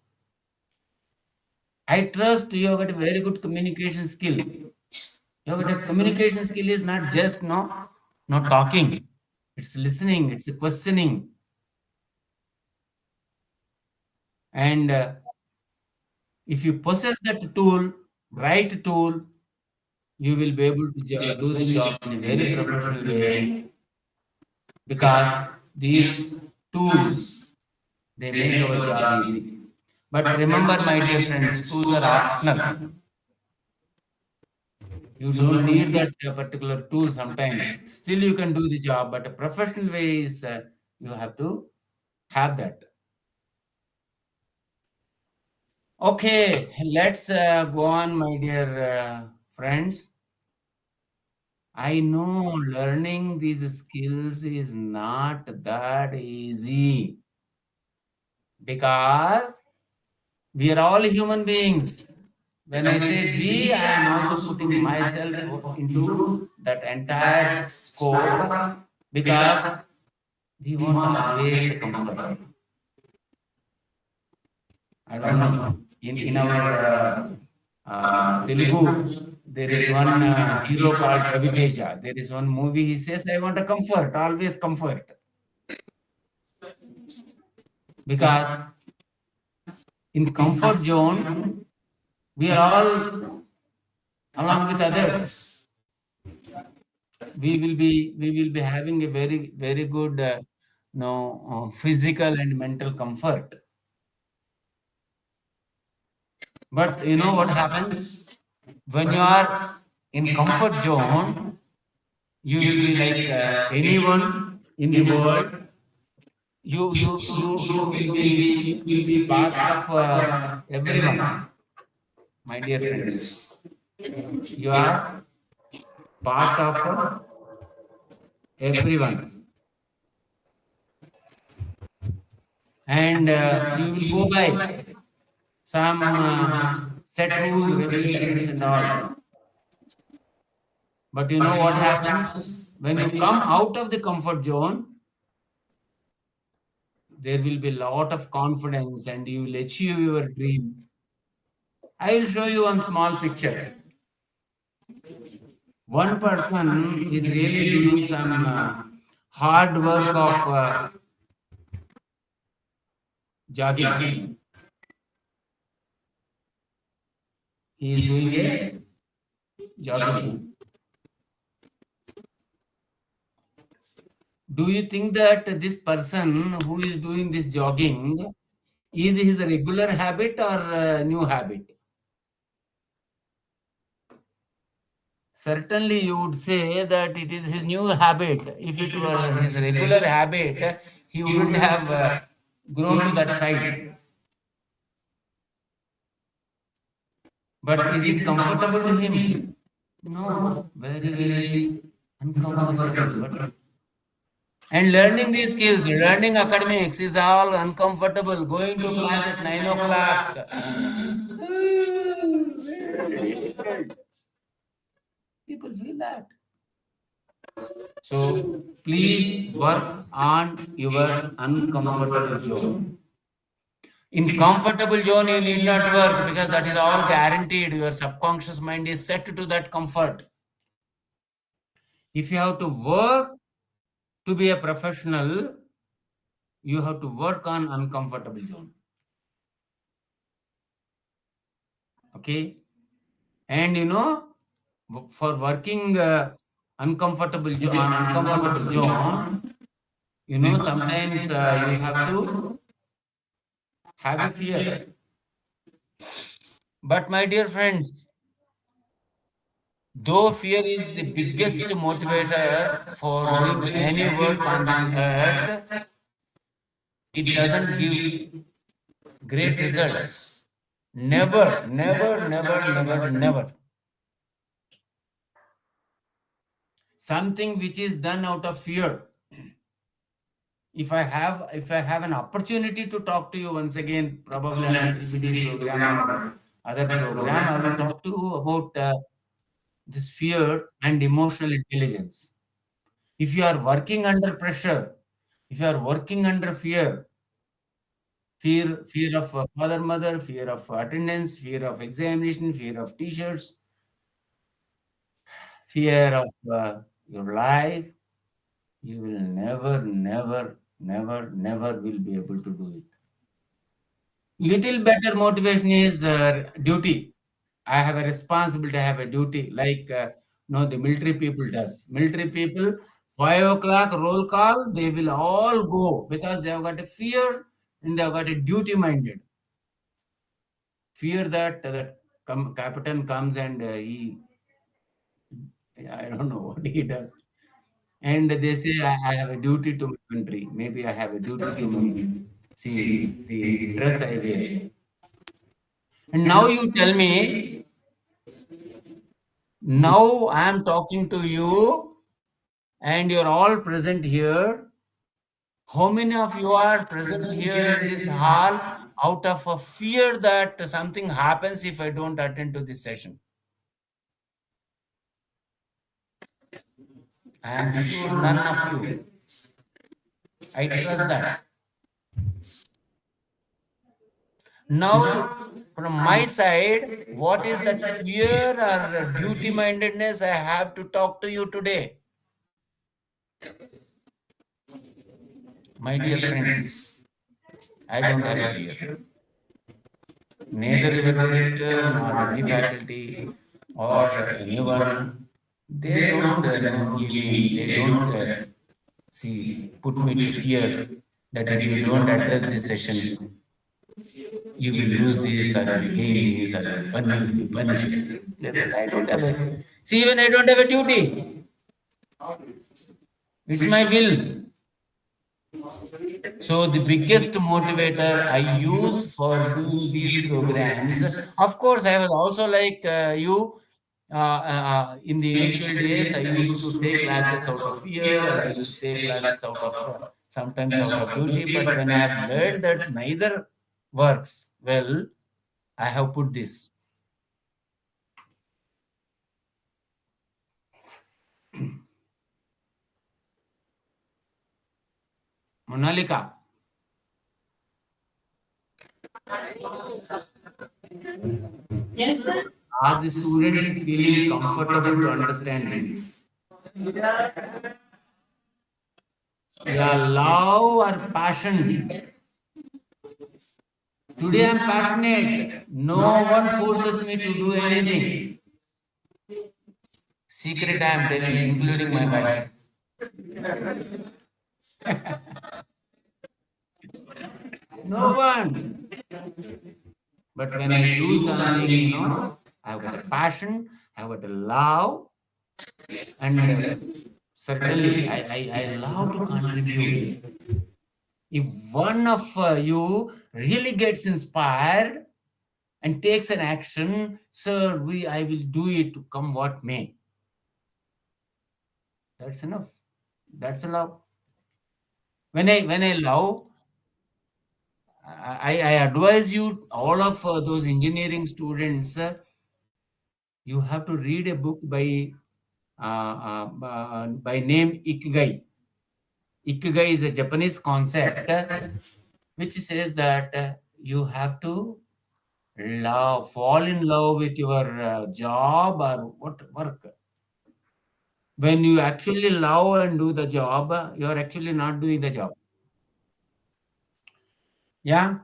I trust you have got a very good communication skill. You have got a communication skill is not just not talking. It's listening. It's questioning. And if you possess that tool, right tool, you will be able to do the job in a very professional way because these tools they make our job easy. But remember, my dear friends, tools are optional. You don't need that particular tool sometimes. Still, you can do the job, but a professional way is you have to have that. Okay, let's go on, my dear friends. I know learning these skills is not that easy because we are all human beings. When I say we, I am also putting myself into that entire scope because we want always a comfort. I don't know. In our Telugu, there is one hero called Kaviteja. There is one movie. He says, "I want a comfort, always comfort," because in comfort zone we are all along with others. We will be having a very good physical and mental comfort. But you know what happens when you are in comfort zone? You will be like anyone in the world. You will be part of everyone, my dear friends. You are part of everyone, and you will go by some set rules, regulations, and all. But you know what happens when you come out of the comfort zone? There will be a lot of confidence, and you will achieve your dream. I will show you one small picture. One person is really doing some hard work of jogging. He is doing a jogging. Do you think that this person who is doing this jogging is his regular habit or new habit? Certainly, you would say that it is his new habit. If it were his regular habit, he wouldn't have grown to that size. But is it comfortable to him? No, very, very uncomfortable. But and learning these skills, learning academics is all uncomfortable. Going to class at 9 o'clock. Very difficult. People feel that. So please work on your uncomfortable zone. In comfortable zone, you need not work because that is all guaranteed. Your subconscious mind is set to that comfort. If you have to work to be a professional, you have to work on uncomfortable zone. Okay? And for working on uncomfortable zone, sometimes you have to have a fear. But my dear friends, though fear is the biggest motivator for doing any work on this earth, it doesn't give great results. Never, never, never, never, never. Something which is done out of fear. If I have an opportunity to talk to you once again, probably on a CBD program or other program, I will talk to you about this fear and emotional intelligence. If you are working under pressure, if you are working under fear of father, mother, fear of attendance, fear of examination, fear of teachers, fear of your life, you will never, never, never, never will be able to do it. Little better motivation is duty. I have a responsibility, I have a duty, like the military people does. Military people, 5 o'clock roll call, they will all go because they have got a fear and they have got a duty minded. Fear that captain comes and I don't know what he does. And they say, I have a duty to my country. Maybe I have a duty to my, see, the dress I wear. And now you tell me, now I am talking to you and you're all present here. How many of you are present here in this hall out of a fear that something happens if I don't attend to this session? I am sure none of you. I trust that. Now, from my side, what is that fear or duty mindedness I have to talk to you today? My dear friends, I don't have a fear. Neither your director nor any faculty or anyone, they don't they don't put me to fear that if you don't address this session, you will lose this or you will gain this or you will be punished. I don't have a, see, even I don't have a duty. It's my will. So the biggest motivator I use for doing these programs, of course, I was also like you. In the initial days, I used to take classes out of fear. I used to take classes out of sometimes out of duty. But when I have learned that neither works well, I have put this. Monalika, Yes, sir. are the students feeling comfortable to understand this? Yeah, love or passion. Today I'm passionate. No one forces me to do anything. Secret I am telling, including my wife. No one. But when I do something, I've got a passion, I've got a love, and certainly I love to contribute. If one of you really gets inspired and takes an action, sir, I will do it to come what may. That's enough. That's a love. When I love, I advise you, all of those engineering students, you have to read a book by by name Ikigai. Ikigai is a Japanese concept which says that you have to fall in love with your job or what work. When you actually love and do the job, you are actually not doing the job. Yeah.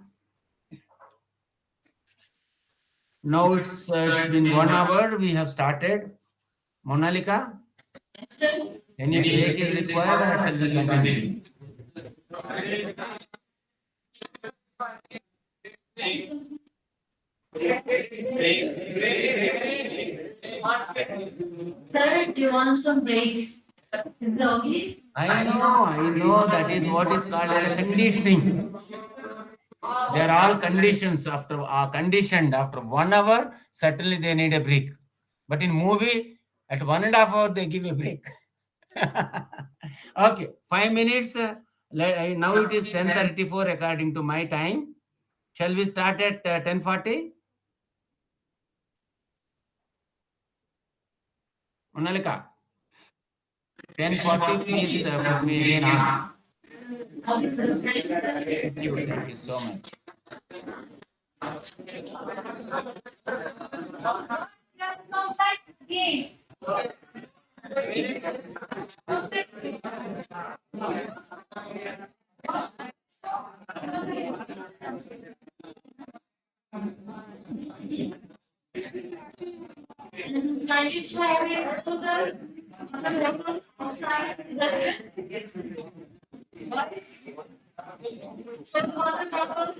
Now it's been 1 hour. We have started. Monalika, Yes, sir. any break is required or shall we continue? Sir, do you want some break? Is it okay? I know that is what is called as a conditioning. They are all conditions after conditioned after 1 hour. Certainly they need a break. But in movie, at 1.5 hour they give a break. Okay, 5 minutes. Now it is 10:34 according to my time. Shall we start at 10:40? Monalika, 10:40. Please put me again on. Okay, sir. Thank you, sir. Thank you. Thank you so much. Come back again. And can you try to the other levels outside the what? So the other levels.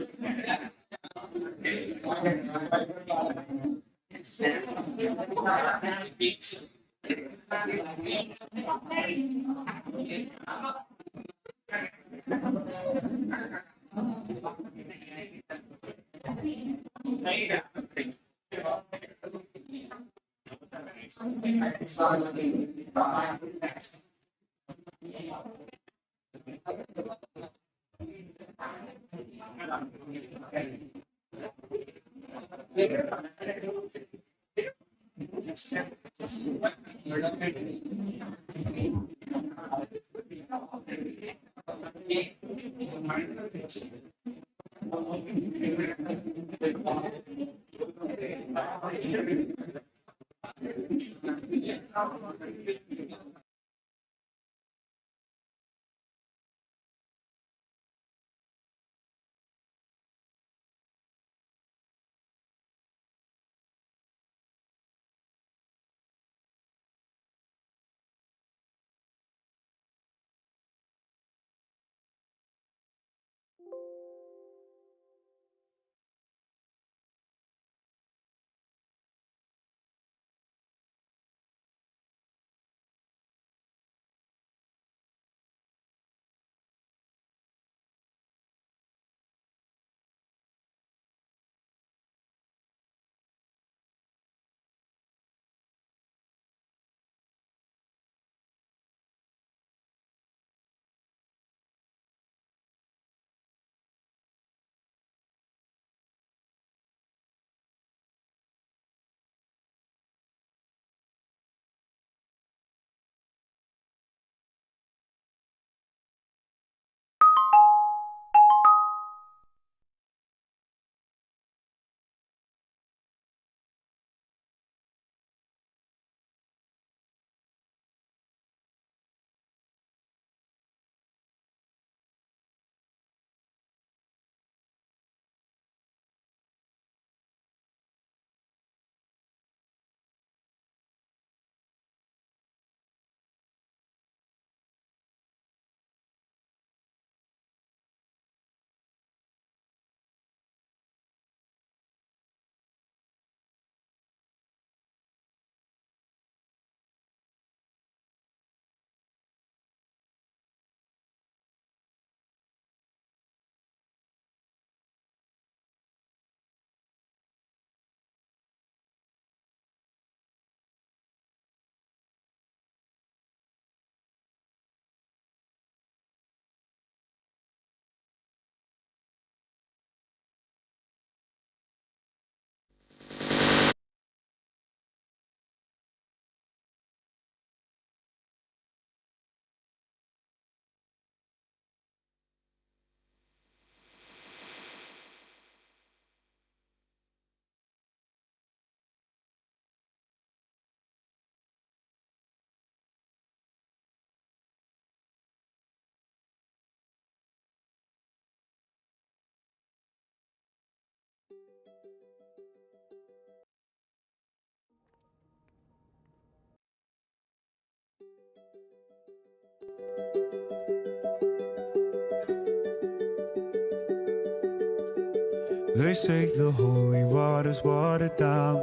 They say the holy water's watered down,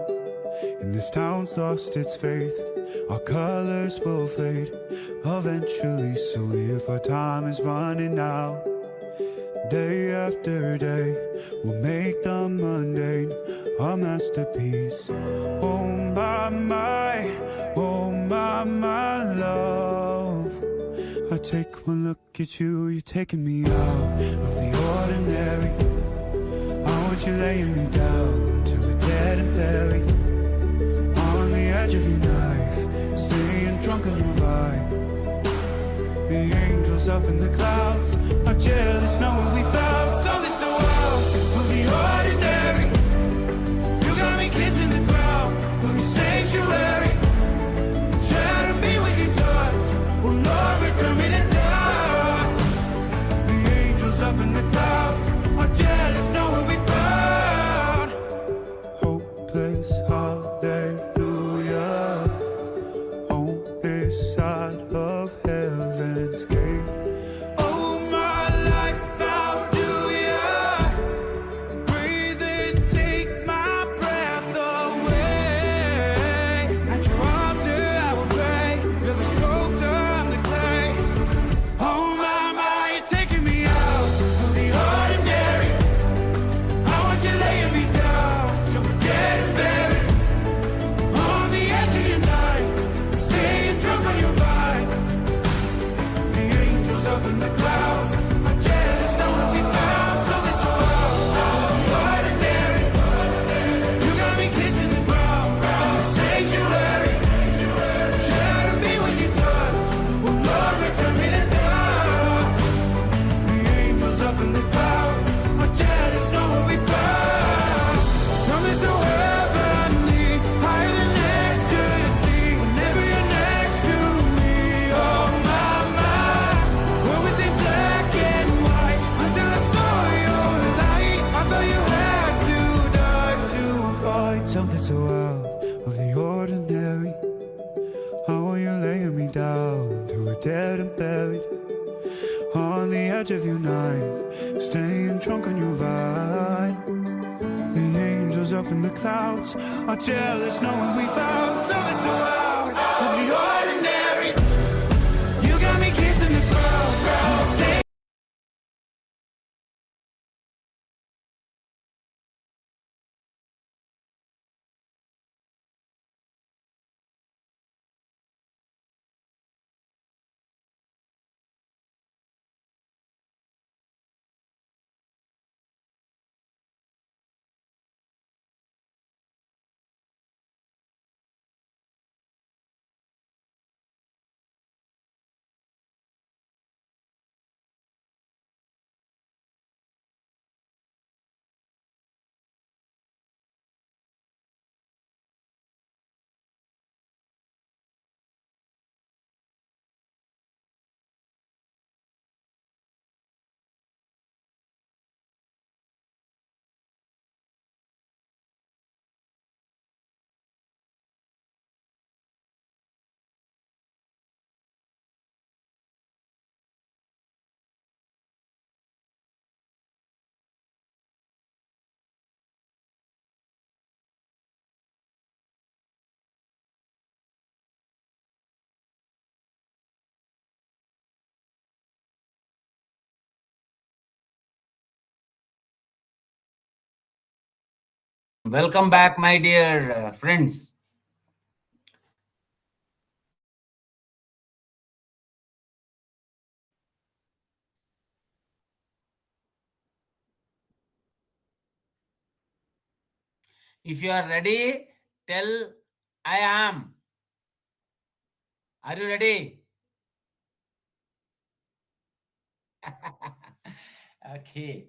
and this town's lost its faith. Our colors will fade eventually, so if our time is running out, day after day, we'll make the mundane a masterpiece. Oh my love. I take one look at you, you're taking me out of the ordinary. I want you laying me down till we're dead and buried, on the edge of your knife, staying drunk on your vibe. The angels up in the clouds are jealous knowing we found something so out of the ordinary. You got me kissing the ground of your sanctuary. Shadow me with your touch, oh Lord, return me to dust. The angels up in the clouds are jealous knowing we found hopeless hallelujah on this side of heaven's gate. Oh, my life, how do ya breathe and take my breath away? At your altar I will pray. You're the sculptor, I'm the clay. Oh my, you're taking me out of the ordinary. I want you laying me down till we're dead and buried, on the edge of your knife, staying drunk on your vibe. The angels up in the clouds are jealous knowing we found something so out of the ordinary. You got me kissing the ground in the sanctuary. Shadow me with your touch, oh Lord, return me to dust. The angels up in the clouds are jealous knowing we found something so heavenly, higher than next to the sea. Whenever you're next to me, oh my, what was in black and white until I saw your light. I thought you had to die to find something so out of the ordinary. How are you laying me down till we're dead and buried, on the edge of your knife, staying drunk on your vine. The angels up in the clouds are jealous knowing we found something so out of the ordinary. You got me kissing the ground, say Welcome back, my dear friends. If you are ready, tell I am. Are you ready? Okay.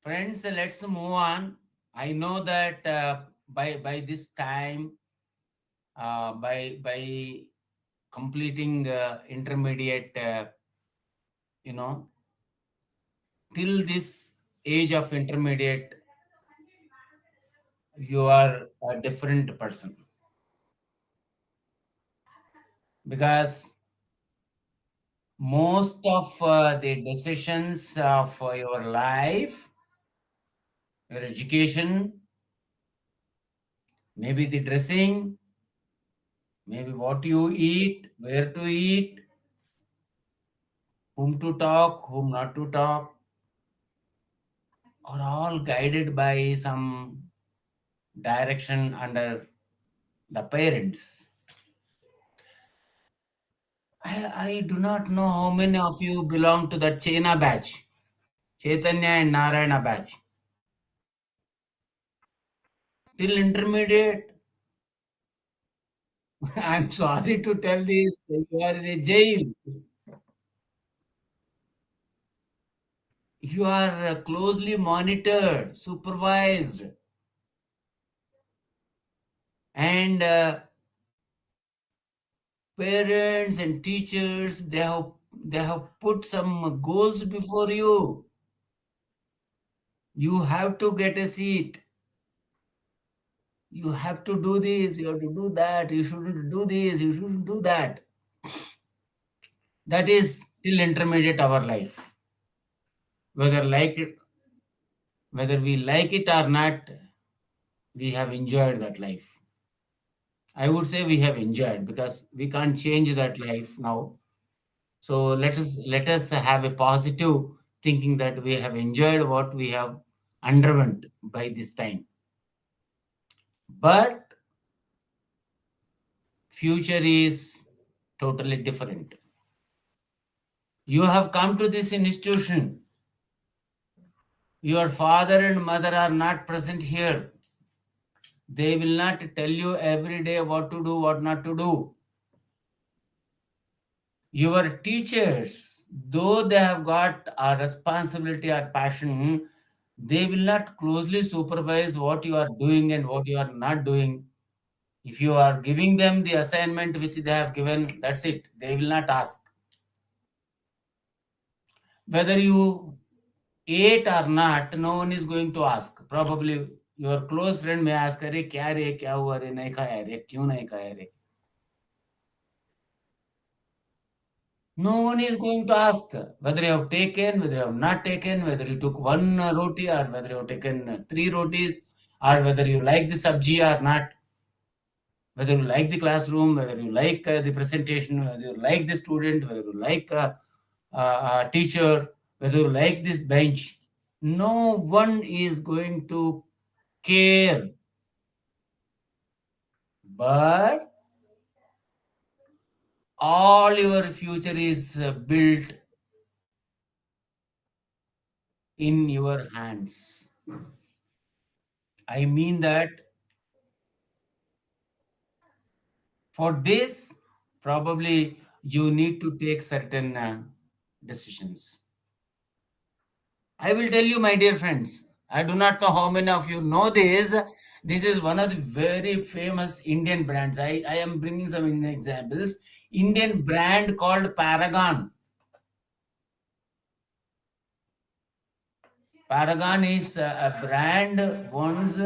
Friends, let's move on. I know that by this time, by completing intermediate, you know, till this age of intermediate, you are a different person, because most of the decisions of your life your education, maybe the dressing, maybe what you eat, where to eat, whom to talk, whom not to talk, are all guided by some direction under the parents. I do not know how many of you belong to the Chena batch, Chaitanya and Narayana batch. Till intermediate, I'm sorry to tell this, you are in a jail. You are closely monitored, supervised, and parents and teachers they have put some goals before you. You have to get a seat. You have to do this. You have to do that. You shouldn't do this. You shouldn't do that. That is till intermediate our life. Whether like it, whether we like it or not, we have enjoyed that life. I would say we have enjoyed because we can't change that life now. So let us have a positive thinking that we have enjoyed what we have underwent by this time. But future is totally different. You have come to this institution. Your father and mother are not present here. They will not tell you every day what to do, what not to do. Your teachers, though they have got a responsibility or passion, they will not closely supervise what you are doing and what you are not doing. If you are giving them the assignment which they have given, that's it. They will not ask. Whether you ate or not, no one is going to ask. Probably your close friend may ask, अरे क्या रे क्या हुआ रे नहीं खाया रे क्यों नहीं खाया रे. No one is going to ask whether you have taken, whether you have not taken, whether you took one roti or whether you have taken three rotis, or whether you like the sabji or not, whether you like the classroom, whether you like the presentation, whether you like the student, whether you like teacher, whether you like this bench. No one is going to care. But all your future is built in your hands. I mean that for this, probably you need to take certain decisions. I will tell you, my dear friends, I do not know how many of you know this. This is one of the very famous Indian brands. I am bringing some Indian examples. Indian brand called Paragon. Paragon is a brand once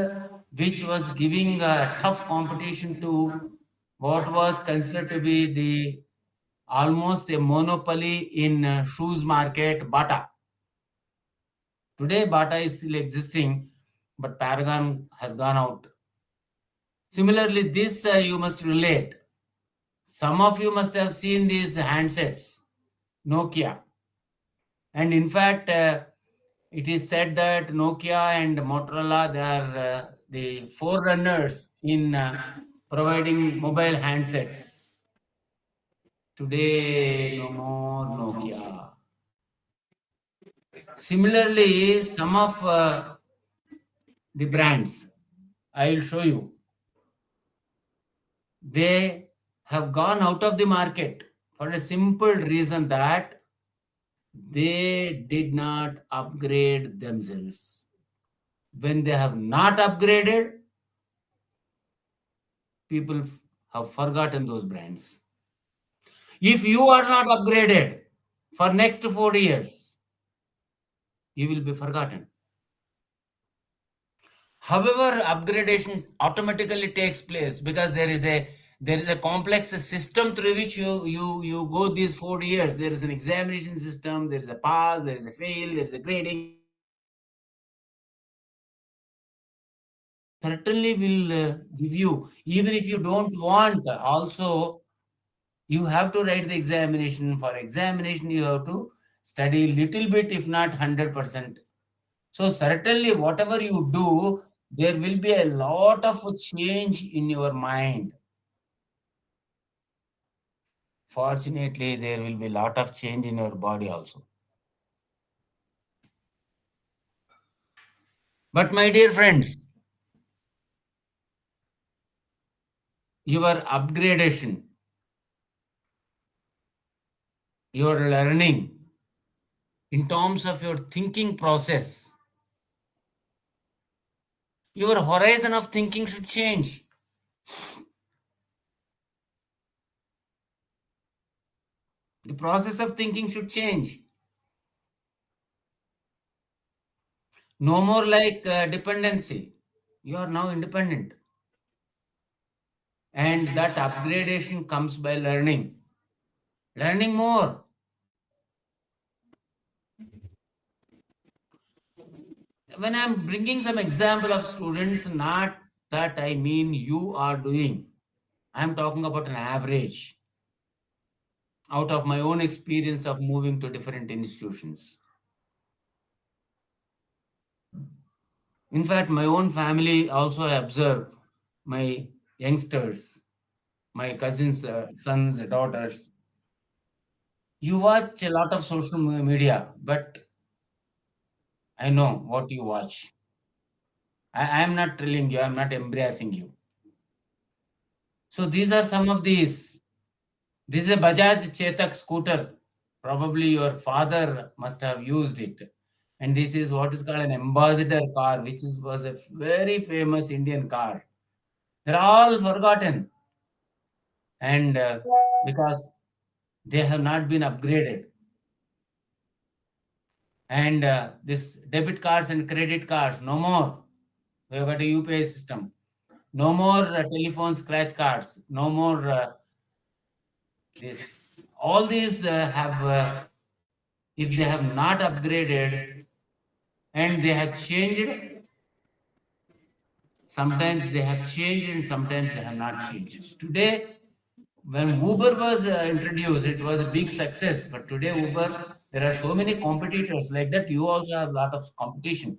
which was giving a tough competition to what was considered to be the almost a monopoly in shoes market, Bata. Today, Bata is still existing, but Paragon has gone out. Similarly, this you must relate. Some of you must have seen these handsets, Nokia. And in fact, it is said that Nokia and Motorola, they are the forerunners in providing mobile handsets. Today, no more Nokia. Similarly, some of the brands, I will show you, they have gone out of the market for a simple reason that they did not upgrade themselves. When they have not upgraded, people have forgotten those brands. If you are not upgraded for next 4 years, you will be forgotten. However, upgradation automatically takes place because there is a complex system through which you go these 4 years. There is an examination system, there is a pass, there is a fail, there is a grading, certainly will give you. Even if you don't want, also you have to write the examination. For examination, you have to study little bit, if not 100%. So certainly, whatever you do, there will be a lot of change in your mind. Fortunately, there will be a lot of change in your body also. But my dear friends, your upgradation, your learning, in terms of your thinking process, your horizon of thinking should change. The process of thinking should change. No more like dependency. You are now independent. And that upgradation comes by learning. Learning more. When I'm bringing some example of students, not that I mean you are doing. I'm talking about an average out of my own experience of moving to different institutions. In fact, my own family also observe my youngsters, my cousins, sons, daughters. You watch a lot of social media, but I know what you watch. I am not telling you, I'm not embracing you. So these are some of these. This is a Bajaj Chetak scooter. Probably your father must have used it. And this is what is called an ambassador car, which was a very famous Indian car. They're all forgotten. And because they have not been upgraded. And this debit cards and credit cards, no more. We have got a UPI system. No more telephone scratch cards. No more this. All these have, if they have not upgraded and they have changed, sometimes they have changed and sometimes they have not changed. Today, when Uber was introduced, it was a big success. But today, Uber, there are so many competitors like that. You also have a lot of competition.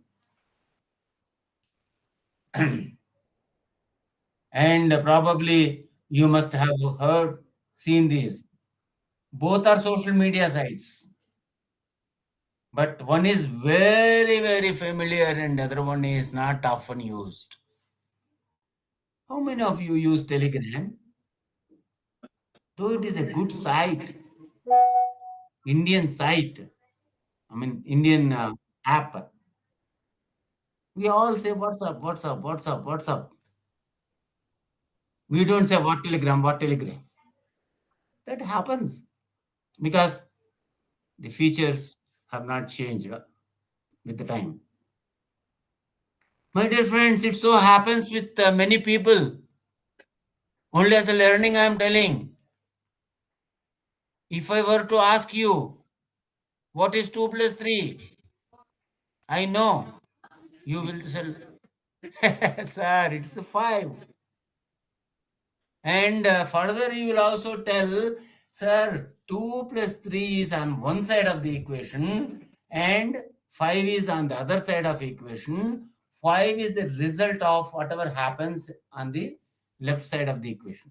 And probably you must have heard, seen these. Both are social media sites, but one is very, very familiar and the other one is not often used. How many of you use Telegram? Though it is a good site, Indian site, I mean, Indian app. We all say, what's up, what's up, what's up, what's up. We don't say, what Telegram, what Telegram. That happens because the features have not changed with the time. My dear friends, it so happens with many people. Only as a learning, I am telling. If I were to ask you, what is 2 plus 3? I know you will say, sir, it's 5. And further, you will also tell, sir, 2 plus 3 is on one side of the equation and 5 is on the other side of the equation. 5 is the result of whatever happens on the left side of the equation.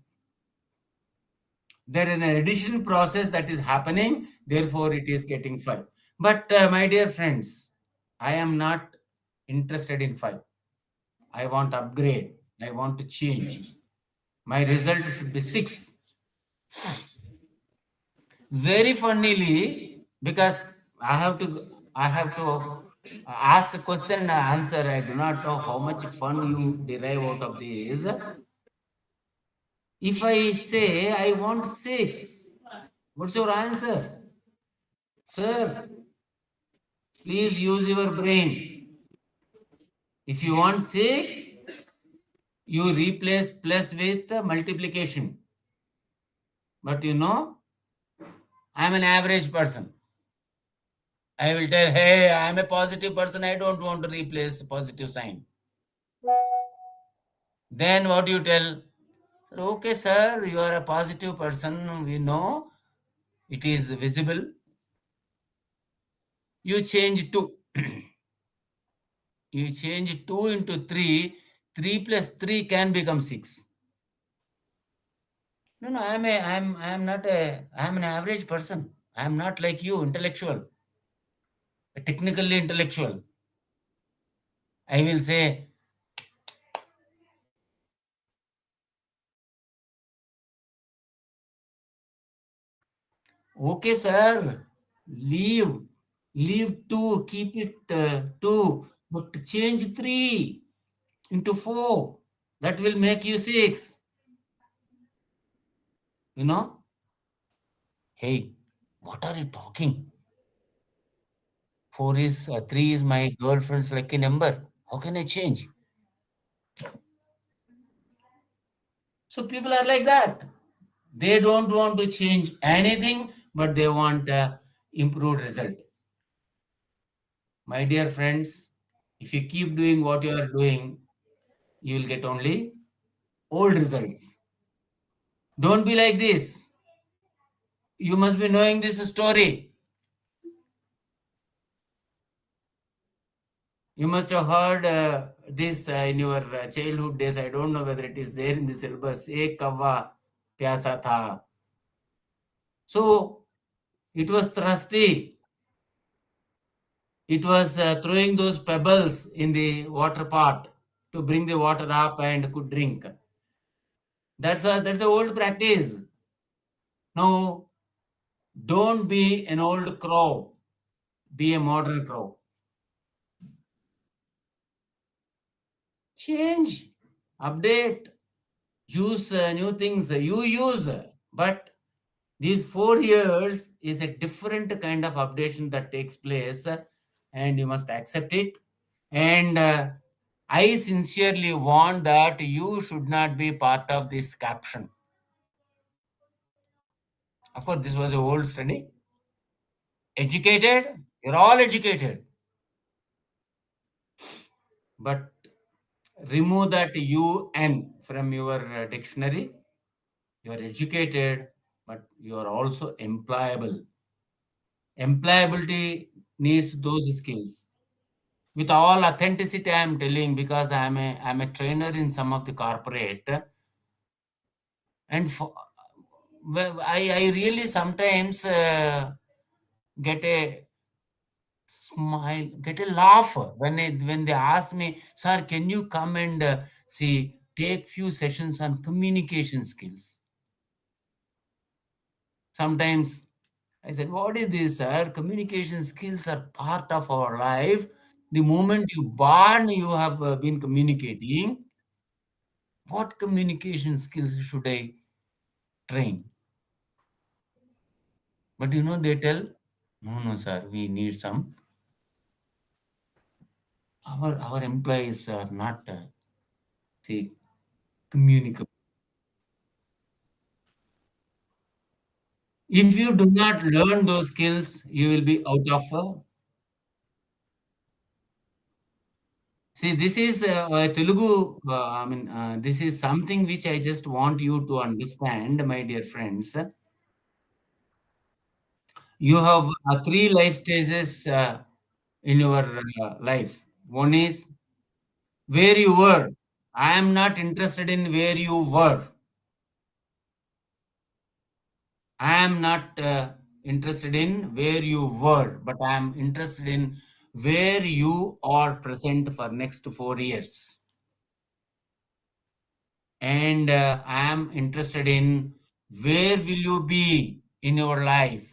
There is an addition process that is happening, therefore it is getting 5. But my dear friends, I am not interested in 5. I want upgrade. I want to change. My result should be 6. Very funnily, because I have to ask a question and answer. I do not know how much fun you derive out of this. If I say I want 6, what's your answer? Sir, please use your brain. If you want 6, you replace plus with multiplication. But you know, I am an average person. I will tell, hey, I am a positive person. I don't want to replace positive sign. Then what you tell? Okay, sir, you are a positive person. We know it is visible. You change 2. You change 2 into 3. 3 plus 3 can become 6. No, no, I'm not I'm an average person. I'm not like you, intellectual, technically intellectual. I will say, okay, sir, leave, leave 2, keep it 2, but change 3 into 4. That will make you 6. You know, hey, what are you talking? 4 is 3 is my girlfriend's lucky number. How can I change? So people are like that. They don't want to change anything, but they want a improved result. My dear friends, if you keep doing what you are doing, you will get only old results. Don't be like this. You must be knowing this story. You must have heard this in your childhood days. I don't know whether it is there in the syllabus. Ek kavva pyasa tha. So it was thirsty. It was throwing those pebbles in the water pot to bring the water up and could drink. That's a old practice. Now, don't be an old crow. Be a modern crow. Change, update, use new things. You use, but these 4 years is a different kind of updation that takes place, and you must accept it. And I sincerely want that you should not be part of this caption. Of course, this was an old study. Educated, you're all educated, but remove that UN from your dictionary. You are educated, but you are also employable. Employability needs those skills. With all authenticity, I am telling because I'm a trainer in some of the corporate, and well, I really sometimes get a smile, get a laugh when they ask me, sir, can you come and see take few sessions on communication skills? Sometimes I said, what is this, sir? Communication skills are part of our life. The moment you born, you have been communicating. What communication skills should I train? But they tell, no, no, sir, we need some. Our employees are not see communicable. If you do not learn those skills, you will be out of. See, this is Telugu. This is something which I just want you to understand, my dear friends. You have 3 life stages in your life. One is where you were. I am not interested in where you were. I am not interested in where you were, but I am interested in where you are present for next 4 years. And I am interested in where will you be in your life.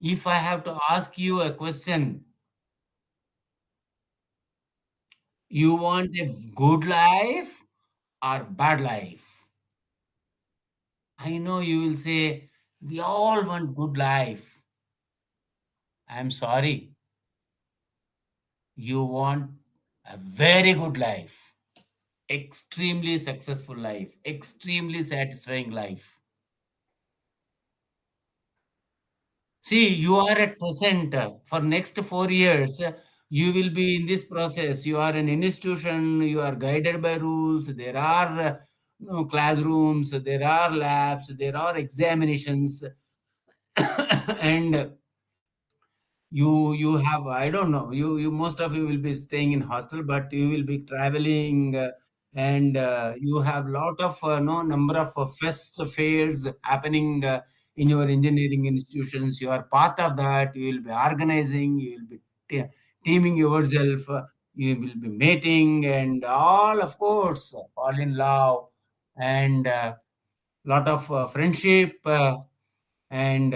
If I have to ask you a question, you want a good life or bad life? I know you will say, we all want good life. I'm sorry. You want a very good life, extremely successful life, extremely satisfying life. See, you are at present for next 4 years. you will be in this process. You are an institution, you are guided by rules, there are classrooms, there are labs, there are examinations, and you have, I don't know, you most of you will be staying in hostel, but you will be traveling, and you have lot of no number of fests, fairs happening in your engineering institutions. You are part of that. You will be organizing, you will be teaming yourself, you will be mating, and all, of course, fall in love, and lot of friendship, and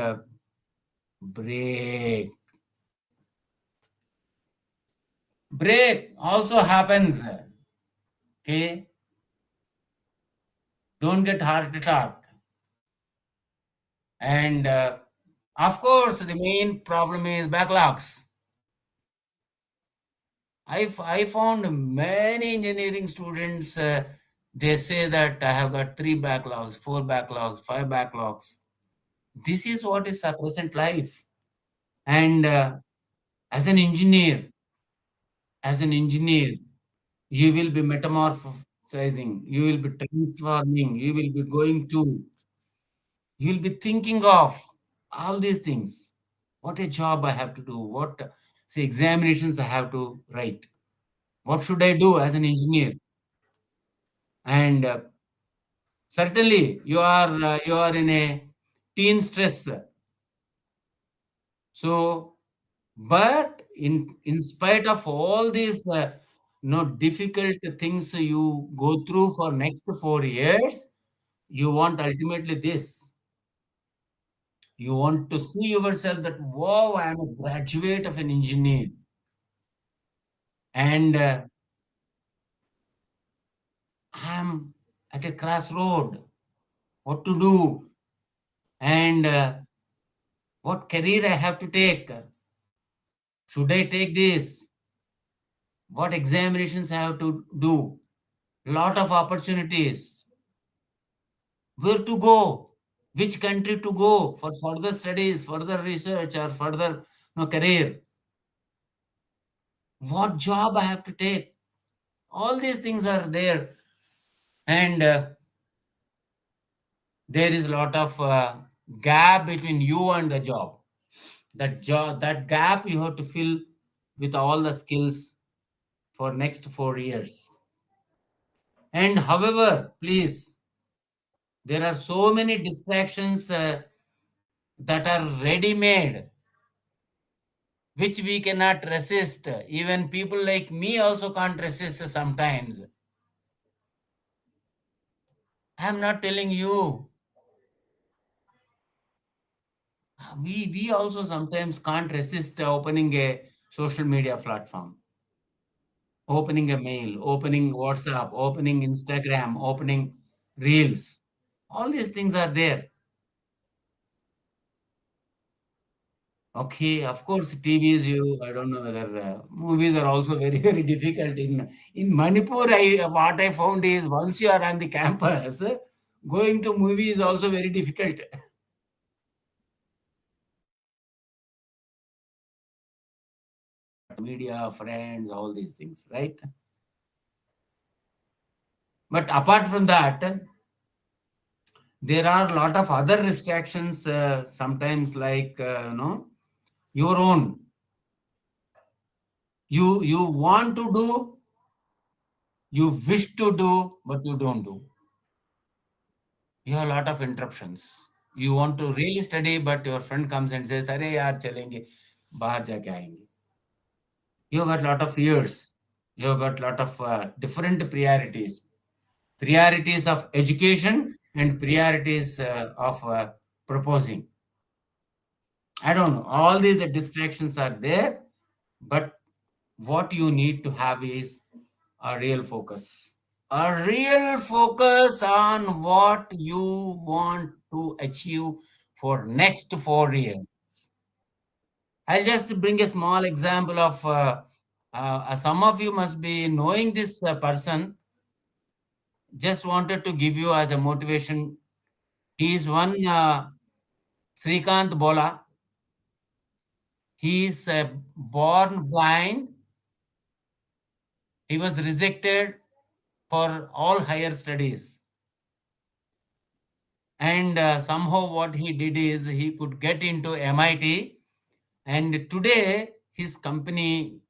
break. Break also happens. Okay, don't get heart attack. And of course, the main problem is backlogs. I found many engineering students, they say that I have got 3 backlogs, 4 backlogs, 5 backlogs. This is what is a present life. And as an engineer, as an engineer, you will be metamorphosizing, you will be transforming, you will be going to, you will be thinking of all these things. What a job I have to do, what say examinations I have to write, what should I do as an engineer? And certainly you are in a teen stress. So, but in spite of all these difficult things you go through for next 4 years, you want ultimately this. You want to see yourself that, wow, I am a graduate of an engineer. And I am at a crossroad. What to do? And what career I have to take? Should I take this? What examinations I have to do? Lot of opportunities. Where to go? Which country to go for further studies, further research, or further career? What job I have to take? All these things are there, and there is a lot of gap between you and the job. That gap you have to fill with all the skills for next 4 years. And however, please, there are so many distractions that are ready made, which we cannot resist. Even people like me also can't resist sometimes. I'm not telling you. We also sometimes can't resist opening a social media platform, opening a mail, opening WhatsApp, opening Instagram, opening Reels. All these things are there. Okay, of course, TVs. I don't know whether movies are also very very difficult in Manipur. What I found is once you are on the campus, going to movie is also very difficult. Media, friends, all these things, right? But apart from that, there are a lot of other distractions. Sometimes, like your own. You want to do, you wish to do, but you don't do. You have a lot of interruptions. You want to really study, but your friend comes and says, "अरे यार चलेंगे, बाहर जाके आएंगे." You have got a lot of fears. You have got a lot of different priorities. Priorities of education and priorities of proposing. I don't know. All these distractions are there, but what you need to have is a real focus. A real focus on what you want to achieve for next 4 years. I'll just bring a small example of some of you must be knowing this person. Just wanted to give you as a motivation. He is one Srikant Bola. He is born blind, He was rejected for all higher studies. And somehow what he did is he could get into MIT. And today his company,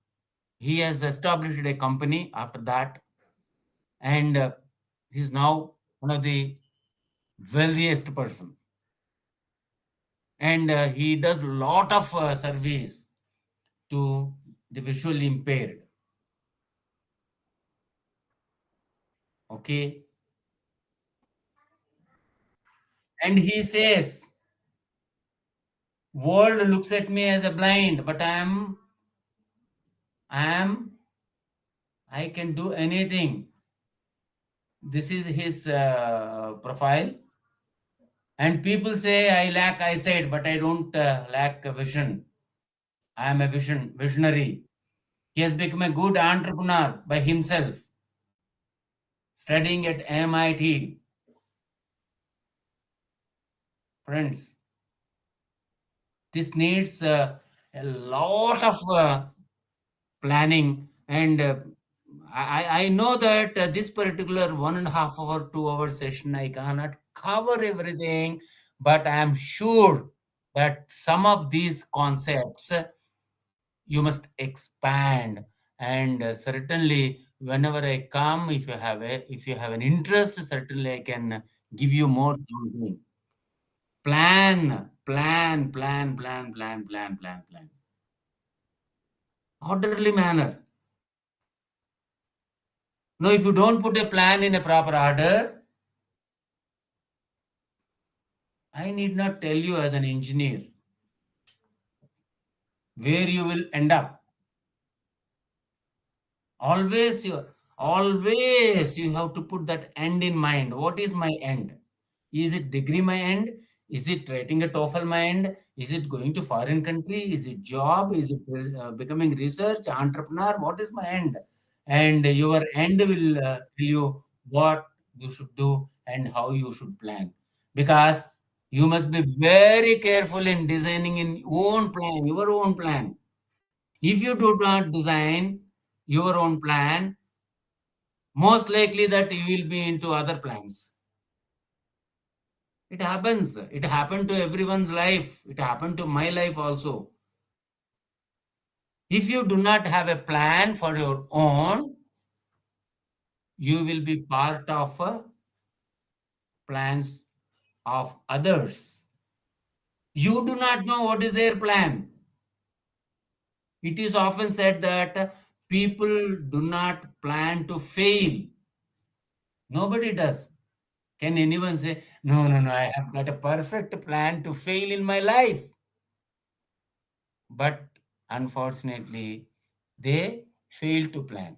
he has established a company after that. And he's now one of the wealthiest person. And he does a lot of service to the visually impaired. Okay. And he says, world looks at me as a blind, but I can do anything. This is his profile. And people say I lack eyesight, but I don't lack a vision. I am a visionary. He has become a good entrepreneur by himself, studying at MIT. Friends, this needs a lot of planning. And I know that this particular 1.5 hour, 2 hour session, I cannot cover everything, but I am sure that some of these concepts you must expand. And certainly whenever I come, if you have an interest, certainly I can give you more something. Plan. Orderly manner. Now, if you don't put a plan in a proper order, I need not tell you as an engineer where you will end up. Always you have to put that end in mind. What is my end? Is it degree my end? Is it writing a TOEFL my end? Is it going to foreign country? Is it job? Is it becoming research entrepreneur? What is my end? And your end will tell you what you should do and how you should plan. Because you must be very careful in designing your own plan. If you do not design your own plan, most likely that you will be into other plans. It happens. It happened to everyone's life. It happened to my life also. If you do not have a plan for your own, you will be part of plans of others. You do not know what is their plan. It is often said that people do not plan to fail. Nobody does. Can anyone say, no, I have got a perfect plan to fail in my life? But unfortunately, they fail to plan.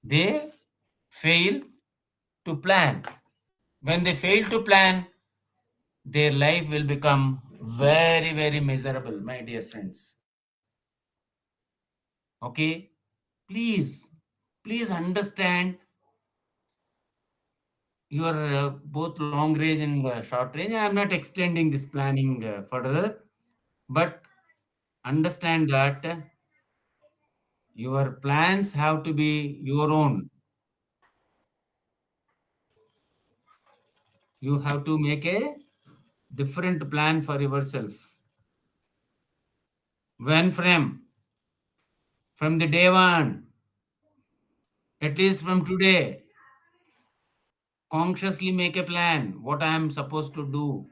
They fail to plan. When they fail to plan, their life will become very, very miserable, my dear friends. Okay? Please understand your both long range and short range. I am not extending this planning further, but understand that your plans have to be your own. You have to make a different plan for yourself. When from the day one, at least from today, consciously make a plan what I am supposed to do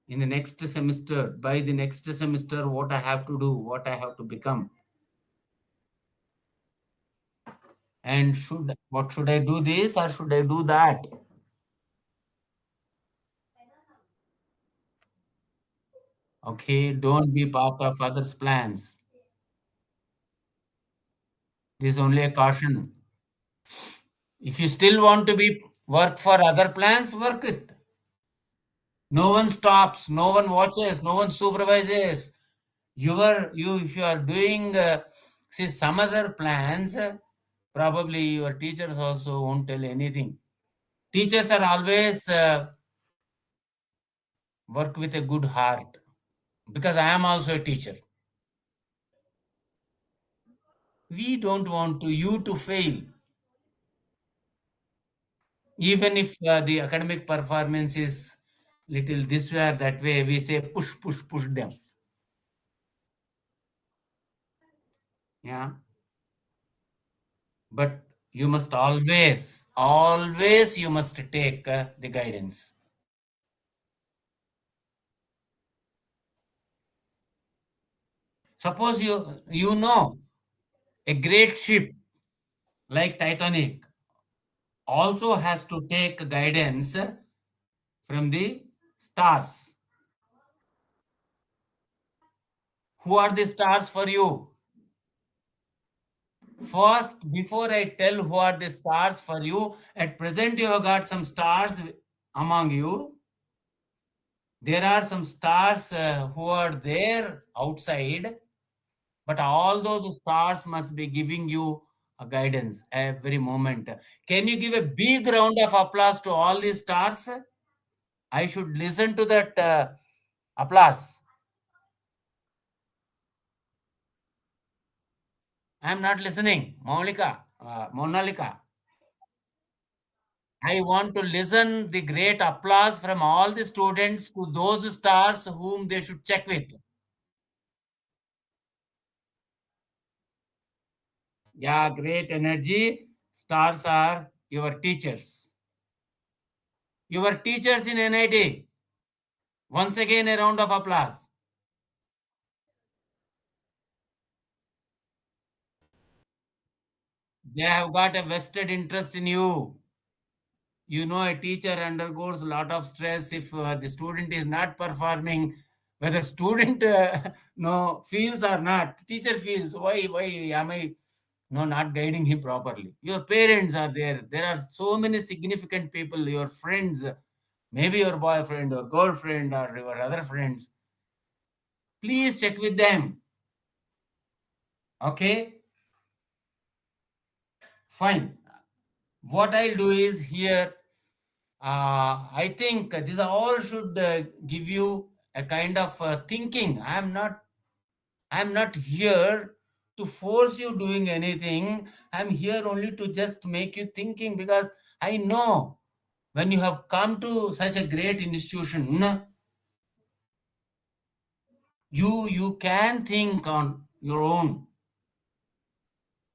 in the next semester. By the next semester, what I have to do, what I have to become. And what should I do this or should I do that? Okay, don't be part of others' plans. This is only a caution. If you still want to be work for other plans, work it. No one stops, no one watches, no one supervises. If you are doing see some other plans, probably your teachers also won't tell anything. Teachers are always work with a good heart, because I am also a teacher. We don't want you to fail. Even if the academic performance is little this way or that way, we say push, push, push them. Yeah. But you must always, always you must take the guidance. Suppose you know a great ship like Titanic also has to take guidance from the stars. Who are the stars for you? First, before I tell who are the stars for you, at present you have got some stars among you. There are some stars who are there outside, but all those stars must be giving you a guidance every moment. Can you give a big round of applause to all these stars? I should listen to that applause. I am not listening. Monalika. I want to listen the great applause from all the students to those stars whom they should check with. Yeah, great energy. Stars are your teachers. Your teachers in NIT. Once again, a round of applause. They have got a vested interest in you. You know, a teacher undergoes a lot of stress if the student is not performing, whether student no feels or not. Teacher feels, why am I no not guiding him properly? Your parents are there. There are so many significant people, your friends, maybe your boyfriend or girlfriend or your other friends. Please check with them. Okay, fine. What I'll do is here, I think this all should give you a kind of thinking. I'm not here to force you doing anything. I'm here only to just make you thinking, because I know when you have come to such a great institution, you can think on your own.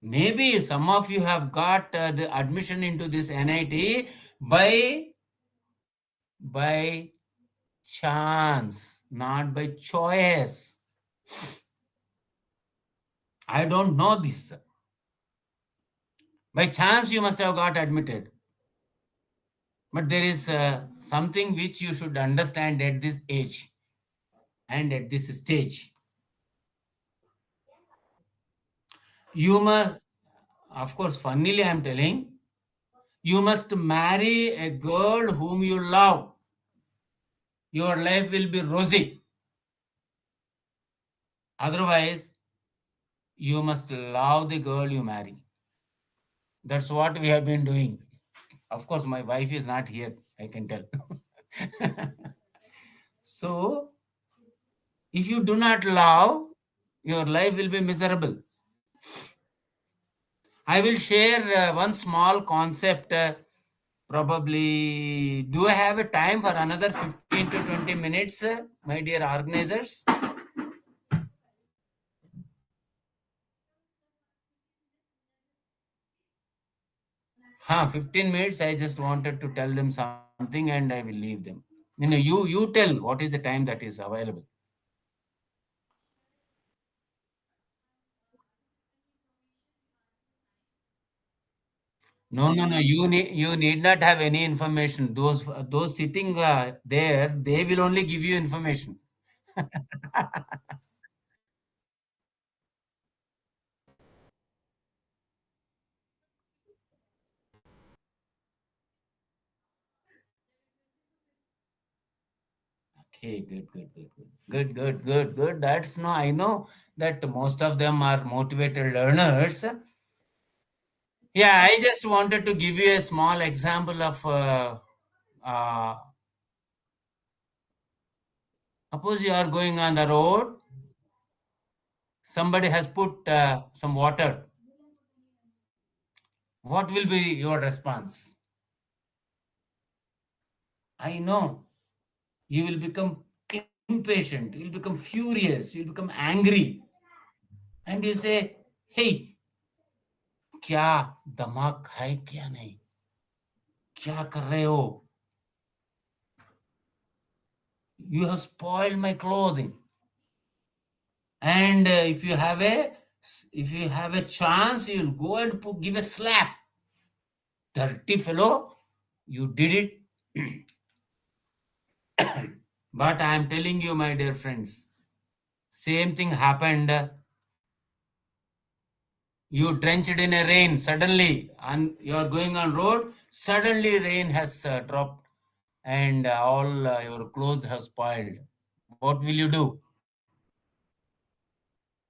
Maybe some of you have got the admission into this NIT by chance, not by choice. I don't know this. By chance, you must have got admitted. But there is something which you should understand at this age and at this stage. You must, of course, funnily I'm telling, you must marry a girl whom you love. Your life will be rosy. Otherwise, you must love the girl you marry. That's what we have been doing. Of course, my wife is not here, I can tell. So, if you do not love, your life will be miserable. I will share one small concept. Probably, do I have a time for another 15 to 20 minutes, my dear organizers? 15 minutes. I just wanted to tell them something and I will leave them. You tell what is the time that is available. No, no, no. You need not have any information. Those sitting there, they will only give you information. Okay, good. That's no. I know that most of them are motivated learners. Yeah, I just wanted to give you a small example of. Uh, Suppose you are going on the road. Somebody has put some water. What will be your response? I know you will become impatient, you'll become furious, you'll become angry, and you say, hey, क्या दिमाग है क्या नहीं, क्या कर रहे हो, you have spoiled my clothing. And if you have a chance, you'll go and give a slap. Dirty fellow, you did it. But I am telling you, my dear friends, same thing happened. You drenched in a rain suddenly, and you are going on road. Suddenly, rain has dropped, and all your clothes have spoiled. What will you do?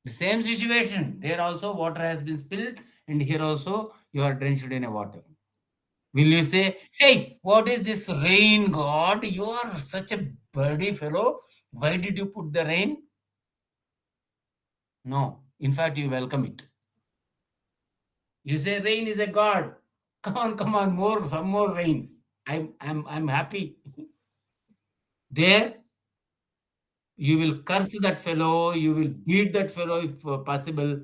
The same situation. There also water has been spilled, and here also you are drenched in a water. Will you say, hey, what is this rain, God? You are such a birdy fellow. Why did you put the rain? No. In fact, you welcome it. You say rain is a God. Come on, more, some more rain. I'm happy. There, you will curse that fellow, you will beat that fellow if possible,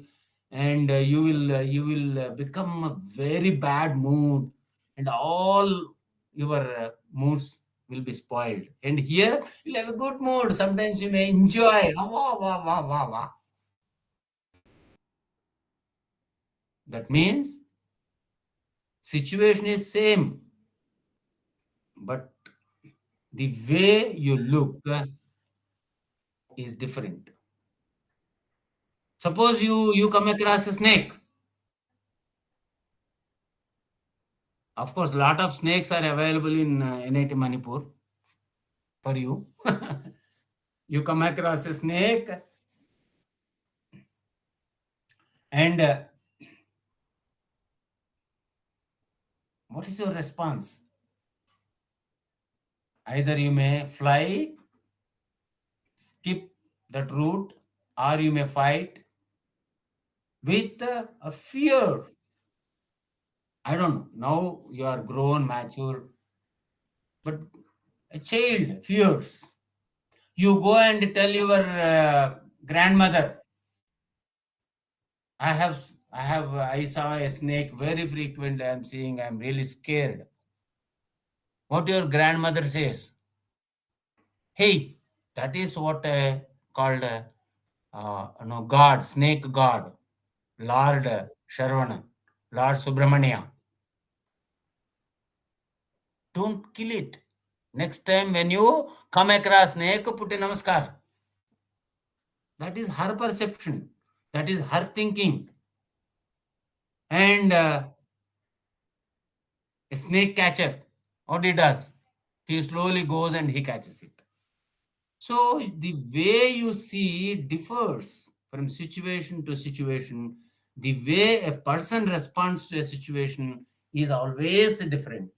and you will become a very bad mood, and all your moods will be spoiled. And here you'll have a good mood. Sometimes you may enjoy. Ah, wah, wah, wah, wah, wah. That means situation is same, but the way you look is different. Suppose you come across a snake. Of course, a lot of snakes are available in NIT Manipur for you. You come across a snake, and what is your response? Either you may fly, skip that route, or you may fight with a fear. I don't know. Now you are grown, mature, but a child fears. You go and tell your grandmother, I saw a snake very frequently. I'm seeing, I'm really scared. What your grandmother says, hey, that is what called no, God, snake God, Lord Sharvana, Lord Subramania. Don't kill it. Next time when you come across snake, put a namaskar. That is her perception. That is her thinking. And a snake catcher, what he does, he slowly goes and he catches it. So the way you see differs from situation to situation. The way a person responds to a situation is always different.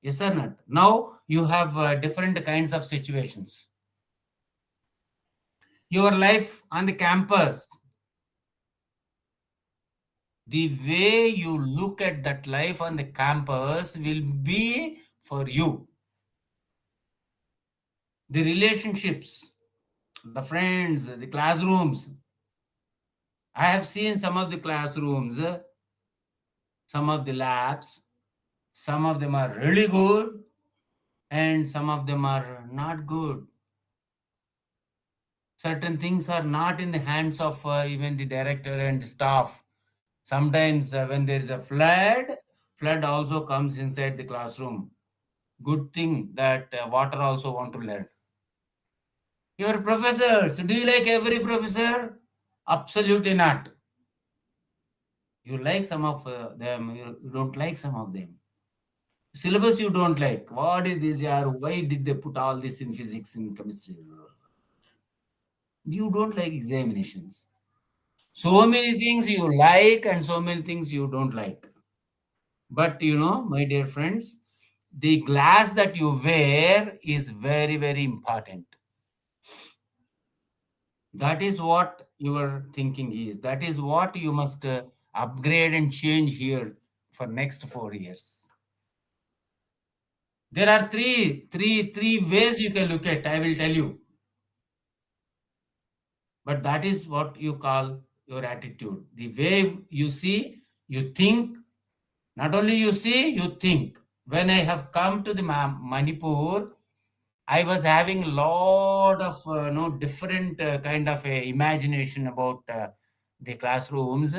Yes or not? Now you have different kinds of situations. Your life on the campus, the way you look at that life on the campus will be for you. The relationships, the friends, the classrooms. I have seen some of the classrooms, some of the labs, some of them are really good and some of them are not good. Certain things are not in the hands of even the director and the staff. Sometimes when there is a flood also comes inside the classroom. Good thing that water also want to learn. Your professors, do you like every professor? Absolutely not. You like some of them, you don't like some of them. Syllabus you don't like. What is this? Why did they put all this in physics and chemistry? You don't like examinations. So many things you like and so many things you don't like. But my dear friends, the glass that you wear is very, very important. That is what your thinking is. That is what you must upgrade and change here for next 4 years. There are three ways you can look at. I will tell you. But that is what you call your attitude. The way you see, you think. Not only you see, you think. When I have come to the Manipur, I was having a lot of different kind of imagination about the classrooms.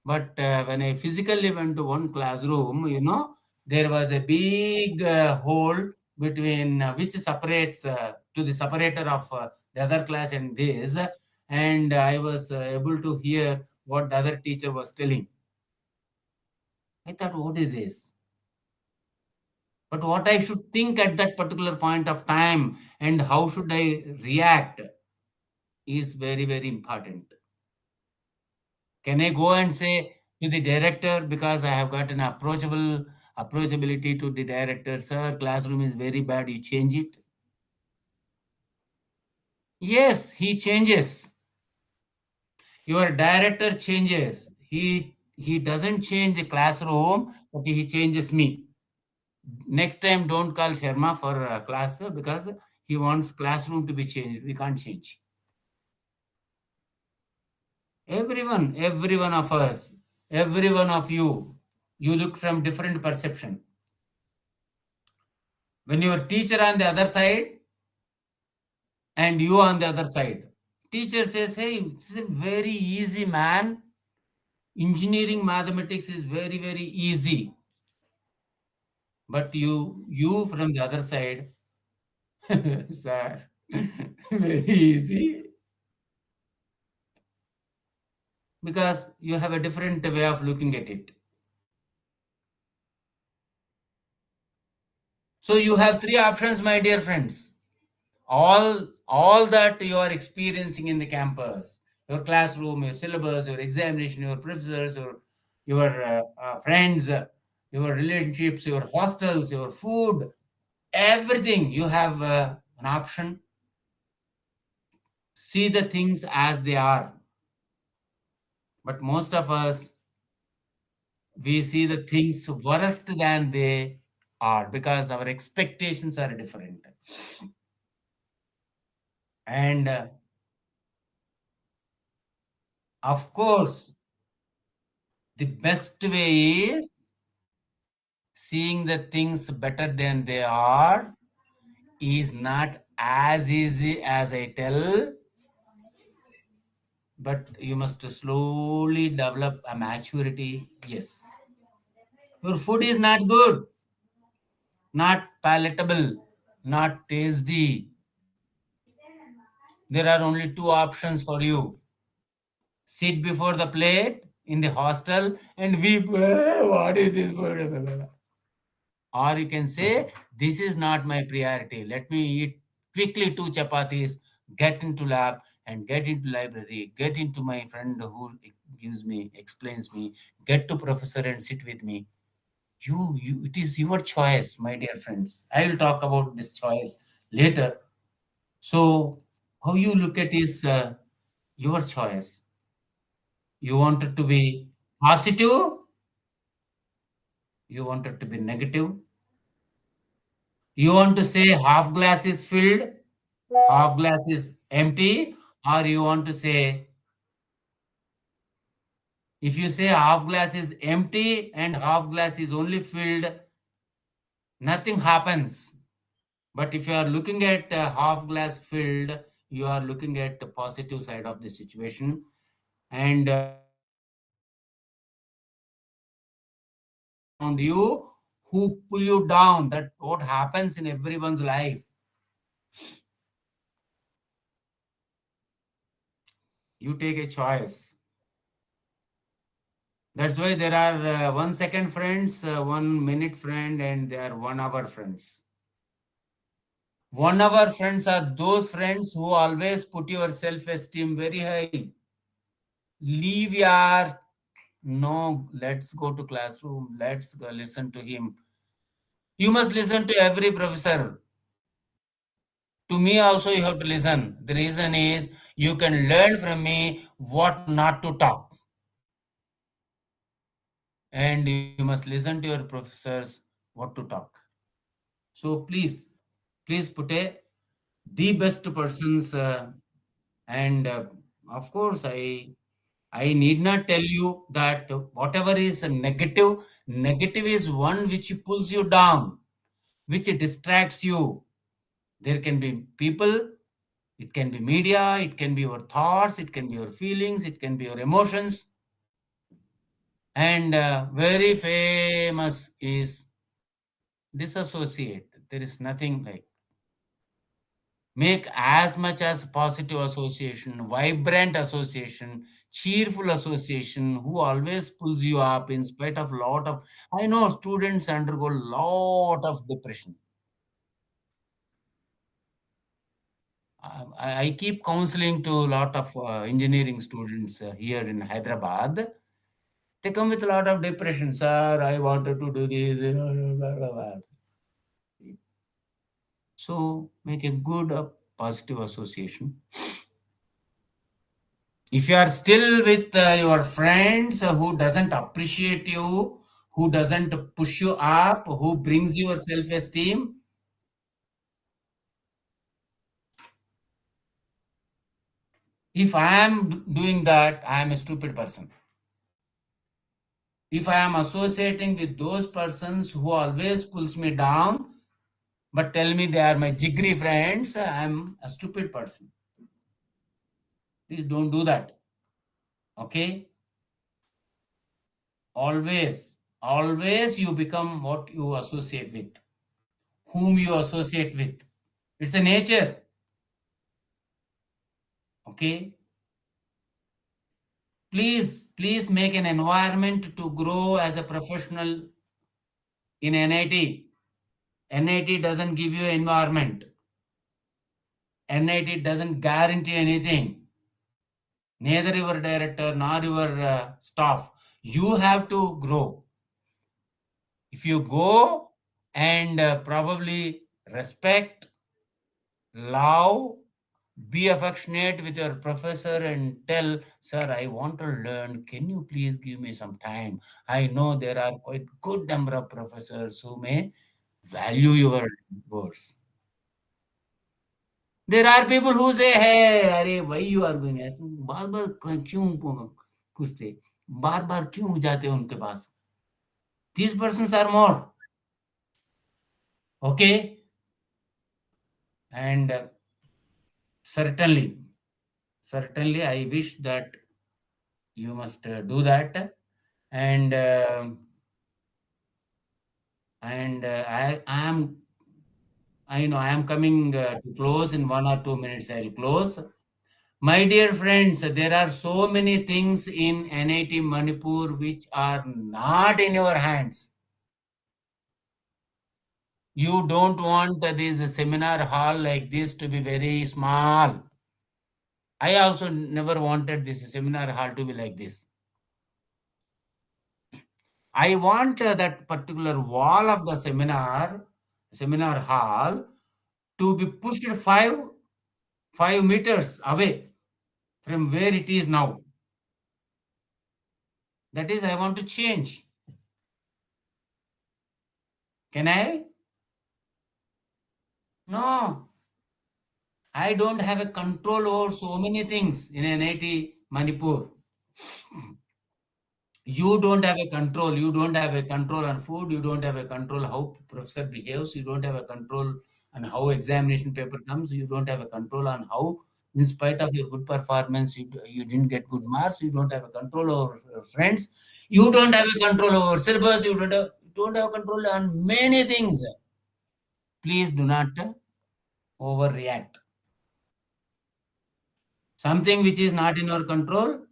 But when I physically went to one classroom, there was a big hole between which separates to the separator of the other class and this, and I was able to hear what the other teacher was telling. I thought, what is this? But what I should think at that particular point of time and how should I react is very, very important. Can I go and say to the director, because I have got an approachability to the director, sir, classroom is very bad, you change it? Yes, he changes. Your director changes. He doesn't change the classroom, but he changes me. Next time, don't call Sarma for class because he wants classroom to be changed. We can't change. Every one of us, every one of you look from different perception. When your teacher on the other side and you on the other side, teacher says, hey, this is very easy, man. Engineering mathematics is very, very easy. But you from the other side, sir, very easy. Because you have a different way of looking at it. So you have three options, my dear friends. All that you are experiencing in the campus, your classroom, your syllabus, your examination, your professors, your friends, your relationships, your hostels, your food, everything, you have an option. See the things as they are. But most of us, we see the things worse than they are because our expectations are different. And of course, the best way is seeing the things better than they are is not as easy as I tell, but you must slowly develop a maturity. Yes. Your food is not good, not palatable, not tasty. There are only two options for you. Sit before the plate in the hostel and weep, what is this food? Or you can say, this is not my priority. Let me eat quickly 2 chapatis, get into lab and get into library, get into my friend who gives me, explains me, get to professor and sit with me. It is your choice, my dear friends. I will talk about this choice later. So, how you look at is your choice. You want it to be positive, you want it to be negative. You want to say half glass is filled, half glass is empty, or you want to say, if you say half glass is empty and half glass is only filled, nothing happens. But if you are looking at half glass filled, you are looking at the positive side of the situation. And around you who pull you down, that what happens in everyone's life. You take a choice. That's why there are 1 second friends, 1 minute friend, and there are 1 hour friends. 1 hour friends are those friends who always put your self-esteem very high. Leave yaar. No, let's go to classroom. Let's go listen to him. You must listen to every professor. To me also you have to listen. The reason is you can learn from me what not to talk. and you must listen to your professors what to talk. So please put a the best persons, and of course I need not tell you that whatever is a negative is one which pulls you down, which distracts you. There can be people, it can be media, it can be your thoughts, it can be your feelings, it can be your emotions. And very famous is disassociate. There is nothing like. Make as much as positive association, vibrant association, cheerful association, who always pulls you up in spite of lot of. I know students undergo lot of depression. I keep counseling to a lot of engineering students here in Hyderabad. They come with a lot of depression. Sir, I wanted to do this. Blah, blah, blah. So make a good positive association. If you are still with your friends who doesn't appreciate you, who doesn't push you up, who brings your self-esteem, if I am doing that, I am a stupid person. If I am associating with those persons who always pulls me down, but tell me they are my jiggery friends, I am a stupid person. Please don't do that. Okay? Always you become what you associate with, whom you associate with. It's a nature. Okay? Please make an environment to grow as a professional in NIT. NIT doesn't give you environment. NIT doesn't guarantee anything. Neither your director nor your staff. You have to grow. If you go and probably respect, love, be affectionate with your professor and tell, sir, I want to learn. Can you please give me some time? I know there are quite good number of professors who may value your words. There are people who say, hey, अरे why you are going? बार बार क्यों पूछते? बार बार क्यों जाते उनके पास? These persons are more. Okay? And certainly, I wish that you must do that. And I know I am coming to close in 1 or 2 minutes. I'll close. My dear friends, there are so many things in NIT Manipur which are not in your hands. You don't want this seminar hall like this to be very small. I also never wanted this seminar hall to be like this. I want that particular wall of the seminar hall to be pushed 5 meters away from where it is now. That is, I want to change. Can I? No. I don't have a control over so many things in NIT Manipur. You don't have a control. You don't have a control on food. You don't have a control how professor behaves. You don't have a control on how examination paper comes. You don't have a control on how, in spite of your good performance, you didn't get good marks. You don't have a control over your friends. You don't have a control over syllabus. You don't have control on many things. Please do not overreact. Something which is not in your control,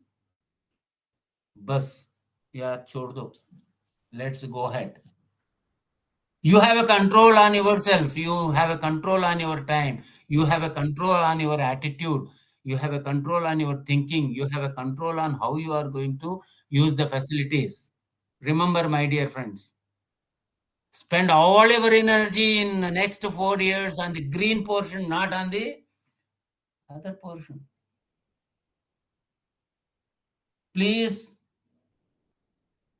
bus, yeah, chhod do. Let's go ahead. You have a control on yourself. You have a control on your time. You have a control on your attitude. You have a control on your thinking. You have a control on how you are going to use the facilities. Remember, my dear friends, spend all your energy in the next 4 years on the green portion, not on the other portion. Please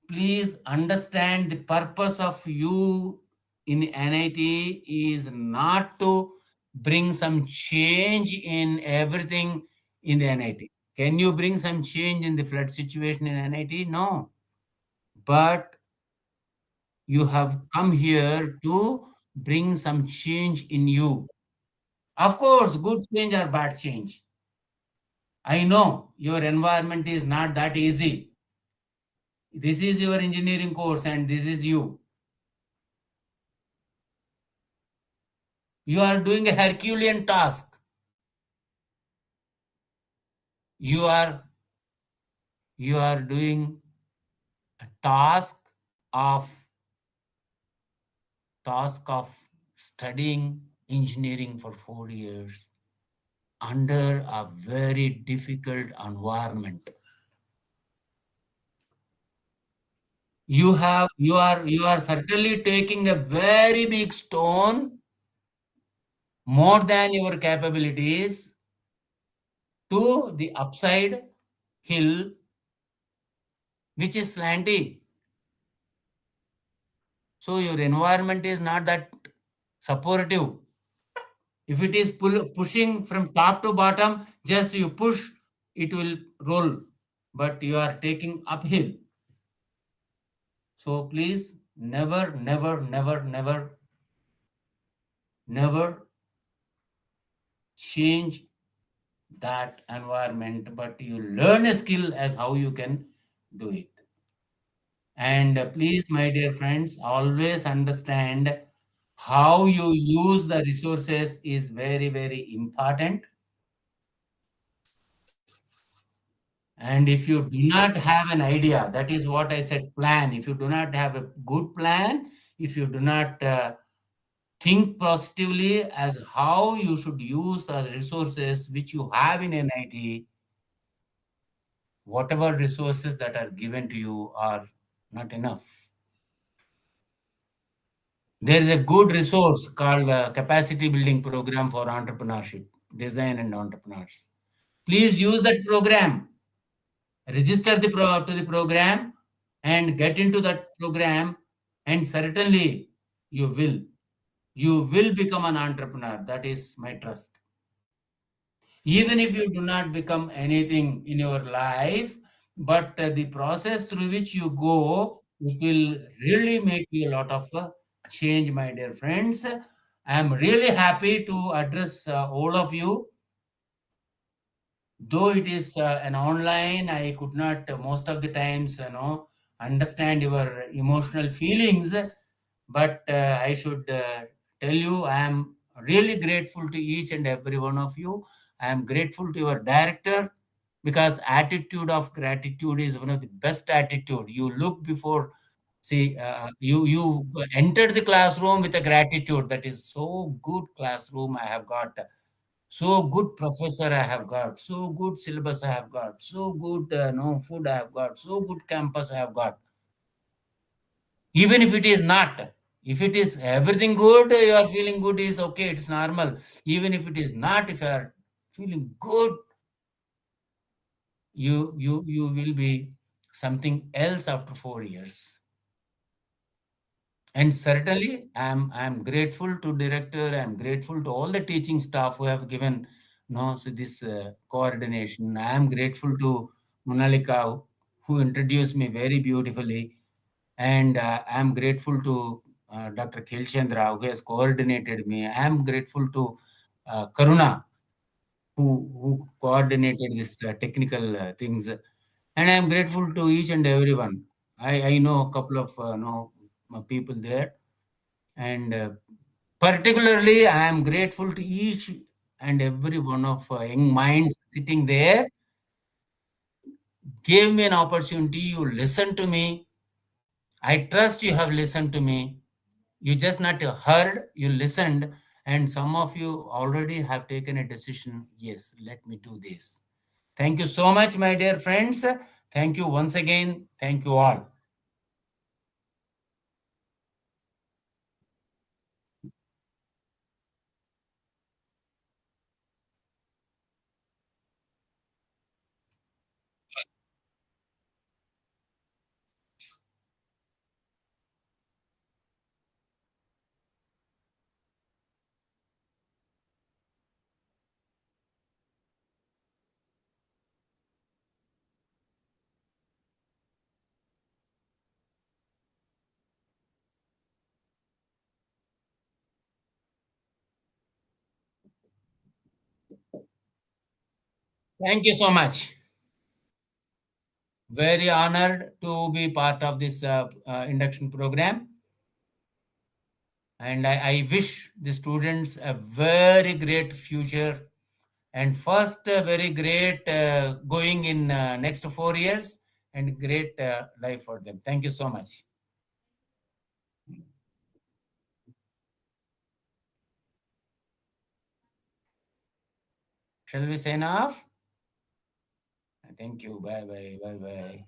please understand the purpose of you in NIT is not to bring some change in everything in the NIT. Can you bring some change in the flood situation in NIT? No. But you have come here to bring some change in you. Of course, good change or bad change. I know your environment is not that easy. This is your engineering course and this is you. You are doing a Herculean task. You are doing a of task of studying engineering for 4 years under a very difficult environment. You are certainly taking a very big stone more than your capabilities to the upside hill, which is slanty. So your environment is not that supportive. If it is pushing from top to bottom, just you push, it will roll. But you are taking uphill. So please never, never, never, never, never change that environment, but you learn a skill as how you can do it. And please, my dear friends, always understand how you use the resources is very, very important. And if you do not have an idea, that is what I said, plan. If you do not have a good plan, if you do not think positively as how you should use the resources which you have in NIT, whatever resources that are given to you are not enough. There is a good resource called Capacity Building Program for Entrepreneurship, Design and Entrepreneurs. Please use that program. Register to the program and get into that program, and certainly you will become an entrepreneur. That is my trust. Even if you do not become anything in your life, but the process through which you go, it will really make you a lot of change, my dear friends. I am really happy to address all of you. Though it is an online, I could not most of the times understand your emotional feelings, but I should tell you I am really grateful to each and every one of you. I am grateful to your director, because attitude of gratitude is one of the best attitude. You look before, see, you entered the classroom with a gratitude. That is so good classroom I have got, so good professor I have got, so good syllabus I have got, so good no food I have got, so good campus I have got. Even if it is not, if it is everything good, you are feeling good is okay, it's normal. Even if it is not, if you are feeling good, you will be something else after 4 years. And certainly, I'm grateful to director. I'm grateful to all the teaching staff who have given so this coordination. I'm grateful to Monalika, who introduced me very beautifully, and I'm grateful to Dr. Kilchandra, who has coordinated me. I'm grateful to Karuna, who coordinated this technical things, and I'm grateful to each and everyone. I know a couple of people there, and particularly I am grateful to each and every one of young minds sitting there. Gave me an opportunity, you listened to me. I trust you have listened to me. You just not heard, you listened, and some of you already have taken a decision. Yes, let me do this. Thank you so much, my dear friends. Thank you once again. Thank you all. Thank you so much. Very honored to be part of this induction program. And I wish the students a very great future. And first, very great going in next 4 years and great life for them. Thank you so much. Shall we sign off? Thank you. Bye bye. Bye bye.